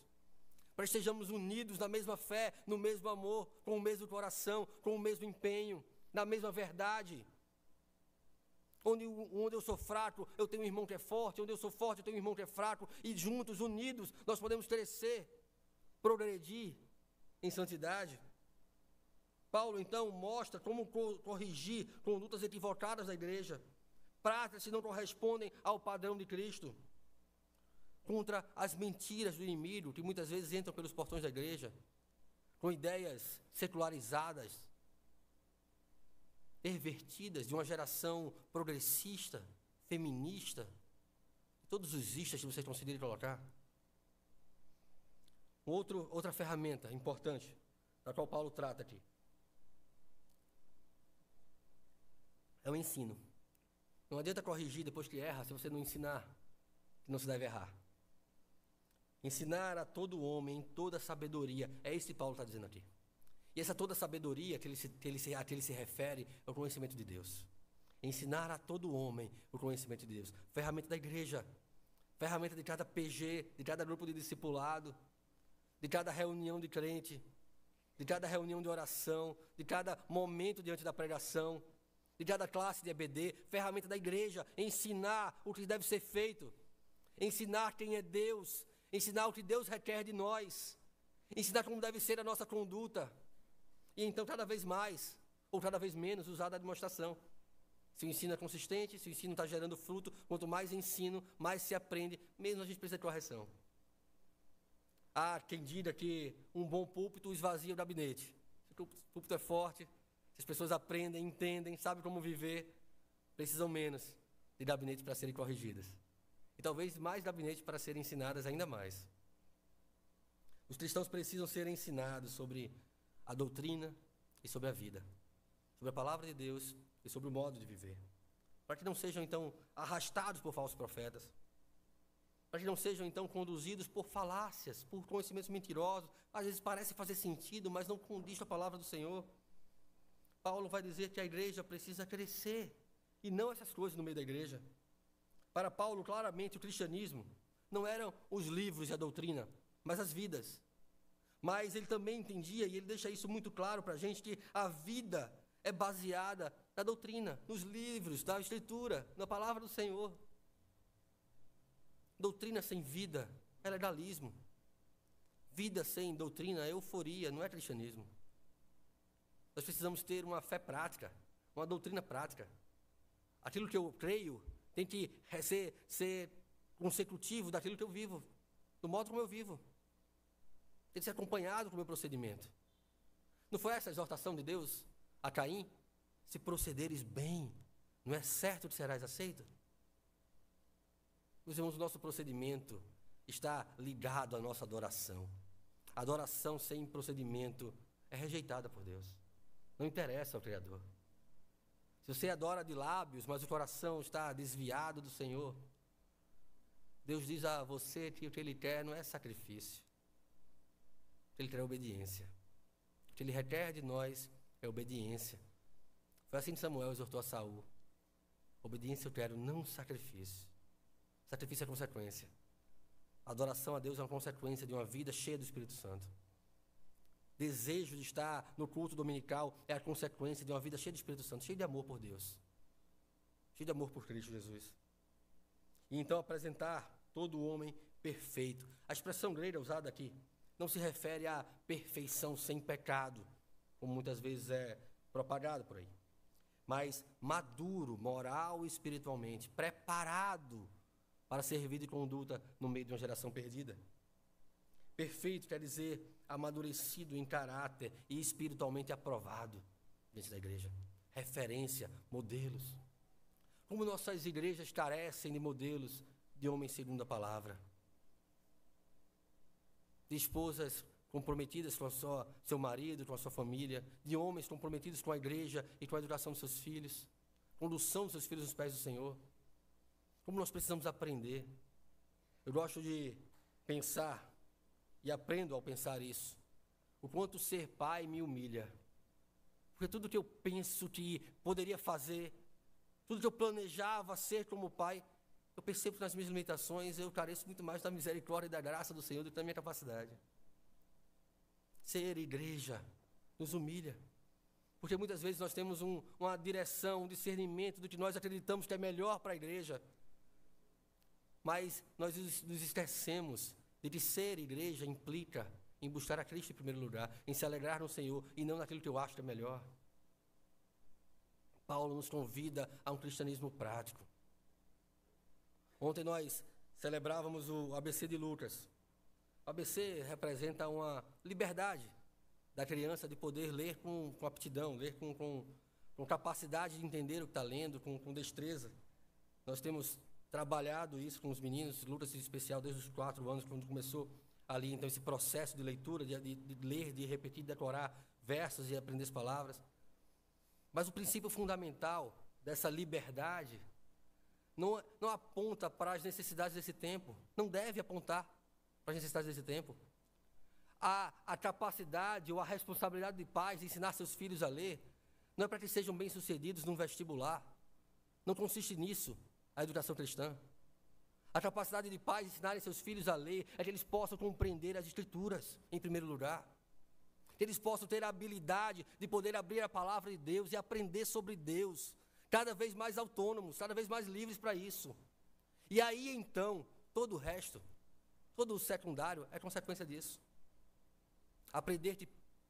A: para que estejamos unidos na mesma fé, no mesmo amor, com o mesmo coração, com o mesmo empenho, na mesma verdade. Onde eu sou fraco, eu tenho um irmão que é forte, onde eu sou forte, eu tenho um irmão que é fraco, e juntos, unidos, nós podemos crescer, progredir em santidade. Paulo, então, mostra como corrigir condutas equivocadas da igreja, práticas que não correspondem ao padrão de Cristo, contra as mentiras do inimigo, que muitas vezes entram pelos portões da igreja, com ideias secularizadas, pervertidas, de uma geração progressista, feminista, todos os istas que vocês conseguirem colocar. Outra ferramenta importante, da qual Paulo trata aqui, é o ensino. Não adianta corrigir depois que erra, se você não ensinar que não se deve errar. Ensinar a todo homem em toda sabedoria. É isso que Paulo está dizendo aqui. E essa toda sabedoria a que ele se refere é o conhecimento de Deus. Ensinar a todo homem o conhecimento de Deus. Ferramenta da igreja. Ferramenta de cada PG, de cada grupo de discipulado, de cada reunião de crente, de cada reunião de oração, de cada momento diante da pregação, de cada classe de EBD, ferramenta da igreja, ensinar o que deve ser feito, ensinar quem é Deus, ensinar o que Deus requer de nós, ensinar como deve ser a nossa conduta, e então cada vez mais, ou cada vez menos, usar a demonstração. Se o ensino é consistente, se o ensino está gerando fruto, quanto mais ensino, mais se aprende, mesmo a gente precisa de correção. Há quem diga que um bom púlpito esvazia o gabinete. Se o púlpito é forte, se as pessoas aprendem, entendem, sabem como viver, precisam menos de gabinetes para serem corrigidas. E talvez mais gabinetes para serem ensinadas ainda mais. Os cristãos precisam ser ensinados sobre a doutrina e sobre a vida, sobre a palavra de Deus e sobre o modo de viver, para que não sejam então arrastados por falsos profetas, para que não sejam então conduzidos por falácias, por conhecimentos mentirosos. Às vezes parece fazer sentido, mas não condiz com a palavra do Senhor. Paulo vai dizer que a igreja precisa crescer, e não essas coisas no meio da igreja. Para Paulo, claramente, o cristianismo não eram os livros e a doutrina, mas as vidas. Mas ele também entendia, e ele deixa isso muito claro para a gente, que a vida é baseada na doutrina, nos livros, da Escritura, na palavra do Senhor. Doutrina sem vida é legalismo. Vida sem doutrina é euforia, não é cristianismo. Nós precisamos ter uma fé prática, uma doutrina prática. Aquilo que eu creio tem que ser consecutivo daquilo que eu vivo, do modo como eu vivo. Tem que ser acompanhado com o meu procedimento. Não foi essa a exortação de Deus a Caim? Se procederes bem, não é certo que serás aceito? Meus irmãos, o nosso procedimento está ligado à nossa adoração. A adoração sem procedimento é rejeitada por Deus. Não interessa ao Criador. Se você adora de lábios, mas o coração está desviado do Senhor, Deus diz a você que o que Ele quer não é sacrifício. O que Ele quer é obediência. O que Ele requer de nós é obediência. Foi assim que Samuel exortou a Saul. Obediência eu quero, não sacrifício. Sacrifício é consequência. A adoração a Deus é uma consequência de uma vida cheia do Espírito Santo. Desejo de estar no culto dominical é a consequência de uma vida cheia do Espírito Santo, cheia de amor por Deus, cheia de amor por Cristo Jesus. E então apresentar todo o homem perfeito. A expressão grega usada aqui não se refere à perfeição sem pecado, como muitas vezes é propagado por aí, mas maduro, moral e espiritualmente, preparado para servir de conduta no meio de uma geração perdida. Perfeito quer dizer amadurecido em caráter e espiritualmente aprovado diante da igreja. Referência, modelos. Como nossas igrejas carecem de modelos de homens segundo a palavra. De esposas comprometidas com seu marido, com a sua família, de homens comprometidos com a igreja e com a educação dos seus filhos, condução dos seus filhos nos pés do Senhor. Como nós precisamos aprender. Eu gosto de pensar, e aprendo ao pensar isso, o quanto ser pai me humilha. Porque tudo que eu penso que poderia fazer, tudo que eu planejava ser como pai, eu percebo que nas minhas limitações eu careço muito mais da misericórdia e da graça do Senhor do que da minha capacidade. Ser igreja nos humilha. Porque muitas vezes nós temos uma direção, um discernimento do que nós acreditamos que é melhor para a igreja. Mas nós nos esquecemos de que ser igreja implica em buscar a Cristo em primeiro lugar, em se alegrar no Senhor e não naquilo que eu acho que é melhor. Paulo nos convida a um cristianismo prático. Ontem nós celebrávamos o ABC de Lucas. O ABC representa uma liberdade da criança de poder ler com aptidão, ler com capacidade de entender o que está lendo, com destreza. Nós temos trabalhado isso com os meninos, Lucas em especial, desde os 4 anos, quando começou ali, então, esse processo de leitura, de ler, de repetir, de decorar versos e aprender as palavras. Mas o princípio fundamental dessa liberdade, não aponta para as necessidades desse tempo, não deve apontar para as necessidades desse tempo. A capacidade ou a responsabilidade de pais de ensinar seus filhos a ler não é para que sejam bem-sucedidos num vestibular. Não consiste nisso a educação cristã. A capacidade de pais de ensinarem seus filhos a ler é que eles possam compreender as Escrituras, em primeiro lugar. Que eles possam ter a habilidade de poder abrir a palavra de Deus e aprender sobre Deus, cada vez mais autônomos, cada vez mais livres para isso. E aí, então, todo o resto, todo o secundário é consequência disso. Aprender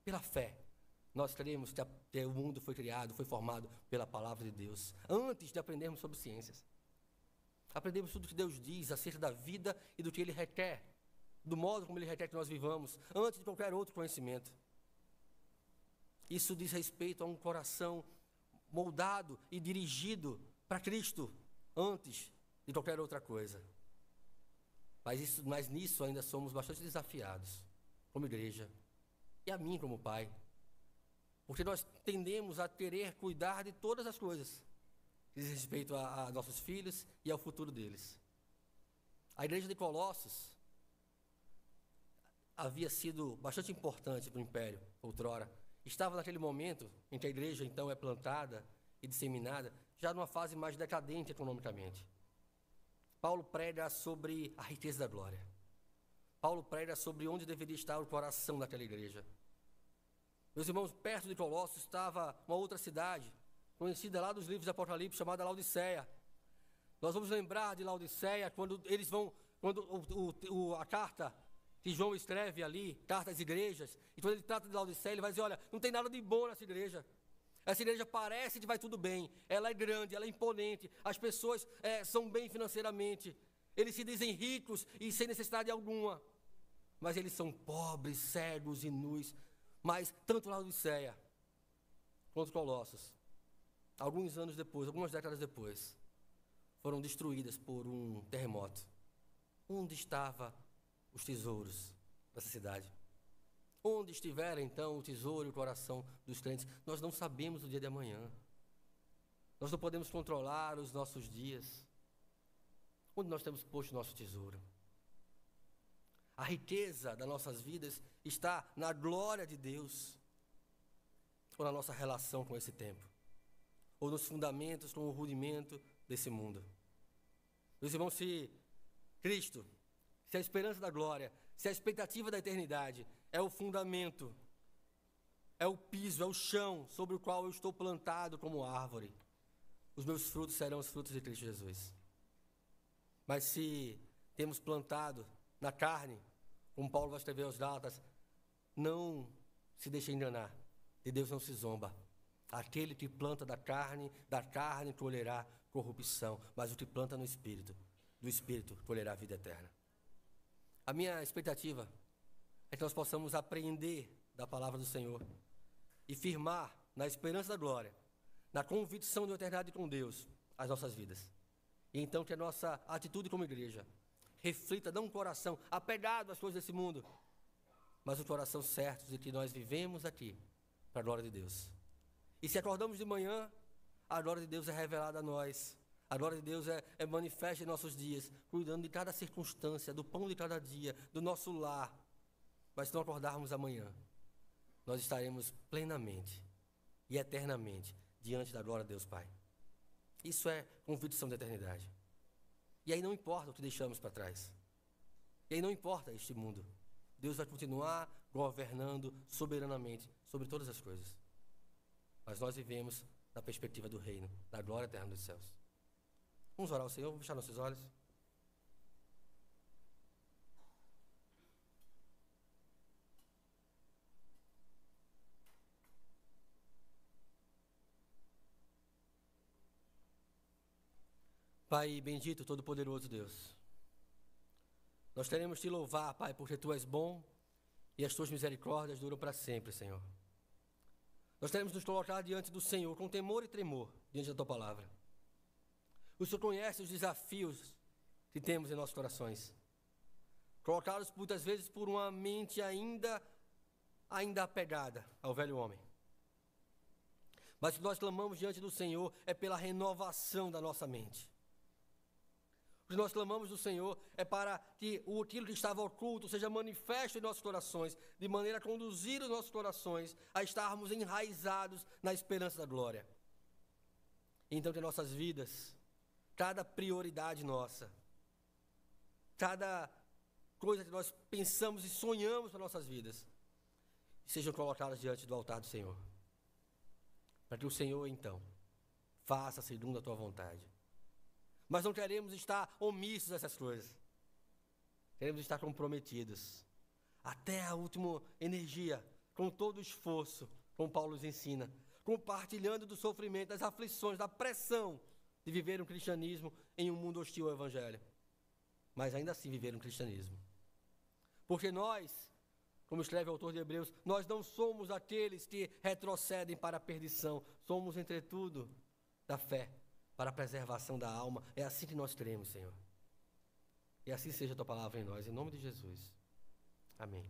A: pela fé. Nós cremos que o mundo foi criado, foi formado pela palavra de Deus, antes de aprendermos sobre ciências. Aprendemos tudo o que Deus diz acerca da vida e do que Ele requer, do modo como Ele requer que nós vivamos, antes de qualquer outro conhecimento. Isso diz respeito a um coração moldado e dirigido para Cristo, antes de qualquer outra coisa. Mas nisso ainda somos bastante desafiados, como igreja, e a mim como pai. Porque nós tendemos a querer cuidar de todas as coisas, que diz respeito a nossos filhos e ao futuro deles. A igreja de Colossos havia sido bastante importante para o império, outrora. Estava naquele momento em que a igreja então é plantada e disseminada, já numa fase mais decadente economicamente. Paulo prega sobre a riqueza da glória. Paulo prega sobre onde deveria estar o coração daquela igreja. Meus irmãos, perto de Colossos estava uma outra cidade, conhecida lá dos livros de Apocalipse, chamada Laodiceia. Nós vamos lembrar de Laodiceia quando a carta que João escreve ali, carta às igrejas, e quando ele trata de Laodiceia, ele vai dizer, olha, não tem nada de bom nessa igreja. Essa igreja parece que vai tudo bem, ela é grande, ela é imponente, as pessoas são bem financeiramente, eles se dizem ricos e sem necessidade alguma, mas eles são pobres, cegos e nus. Mas tanto Laodiceia quanto Colossos, alguns anos depois, algumas décadas depois, foram destruídas por um terremoto. Onde estavam os tesouros dessa cidade? Onde estiver então o tesouro e o coração dos crentes? Nós não sabemos o dia de amanhã. Nós não podemos controlar os nossos dias. Onde nós temos posto o nosso tesouro? A riqueza das nossas vidas está na glória de Deus, ou na nossa relação com esse tempo, ou nos fundamentos, com o rudimento desse mundo. Meus irmãos, se Cristo, se a esperança da glória, se a expectativa da eternidade é o fundamento, é o piso, é o chão sobre o qual eu estou plantado como árvore, os meus frutos serão os frutos de Cristo Jesus. Mas se temos plantado na carne, como Paulo vai escrever aos Gálatas, não se deixe enganar, de Deus não se zomba. Aquele que planta da carne colherá corrupção, mas o que planta no Espírito, do Espírito colherá a vida eterna. A minha expectativa é que nós possamos aprender da palavra do Senhor e firmar na esperança da glória, na convicção de uma eternidade com Deus, as nossas vidas. E então que a nossa atitude como igreja reflita não um coração apegado às coisas desse mundo, mas um coração certo de que nós vivemos aqui para a glória de Deus. E se acordamos de manhã, a glória de Deus é revelada a nós. A glória de Deus é manifesta em nossos dias, cuidando de cada circunstância, do pão de cada dia, do nosso lar. Mas se não acordarmos amanhã, nós estaremos plenamente e eternamente diante da glória de Deus Pai. Isso é convicção da eternidade. E aí não importa o que deixamos para trás. E aí não importa este mundo. Deus vai continuar governando soberanamente sobre todas as coisas. Mas nós vivemos na perspectiva do reino, da glória eterna dos céus. Vamos orar ao Senhor, vamos fechar nossos olhos. Pai bendito, todo-poderoso Deus, nós queremos te louvar, Pai, porque Tu és bom e as Tuas misericórdias duram para sempre, Senhor. Nós queremos nos colocar diante do Senhor com temor e tremor diante da Tua palavra. O Senhor conhece os desafios que temos em nossos corações, colocados muitas vezes por uma mente ainda apegada ao velho homem. Mas o que nós clamamos diante do Senhor é pela renovação da nossa mente. O que nós clamamos do Senhor é para que aquilo que estava oculto seja manifesto em nossos corações, de maneira a conduzir os nossos corações a estarmos enraizados na esperança da glória. Então, que nossas vidas, cada prioridade nossa, cada coisa que nós pensamos e sonhamos para nossas vidas, sejam colocadas diante do altar do Senhor. Para que o Senhor, então, faça segundo a tua vontade. Mas não queremos estar omissos a essas coisas. Queremos estar comprometidos. Até a última energia, com todo o esforço, como Paulo nos ensina, compartilhando do sofrimento, das aflições, da pressão de viver um cristianismo em um mundo hostil ao Evangelho. Mas ainda assim viver um cristianismo. Porque nós, como escreve o autor de Hebreus, nós não somos aqueles que retrocedem para a perdição. Somos, entretudo, da fé, para a preservação da alma. É assim que nós cremos, Senhor. E assim seja a tua palavra em nós, em nome de Jesus. Amém.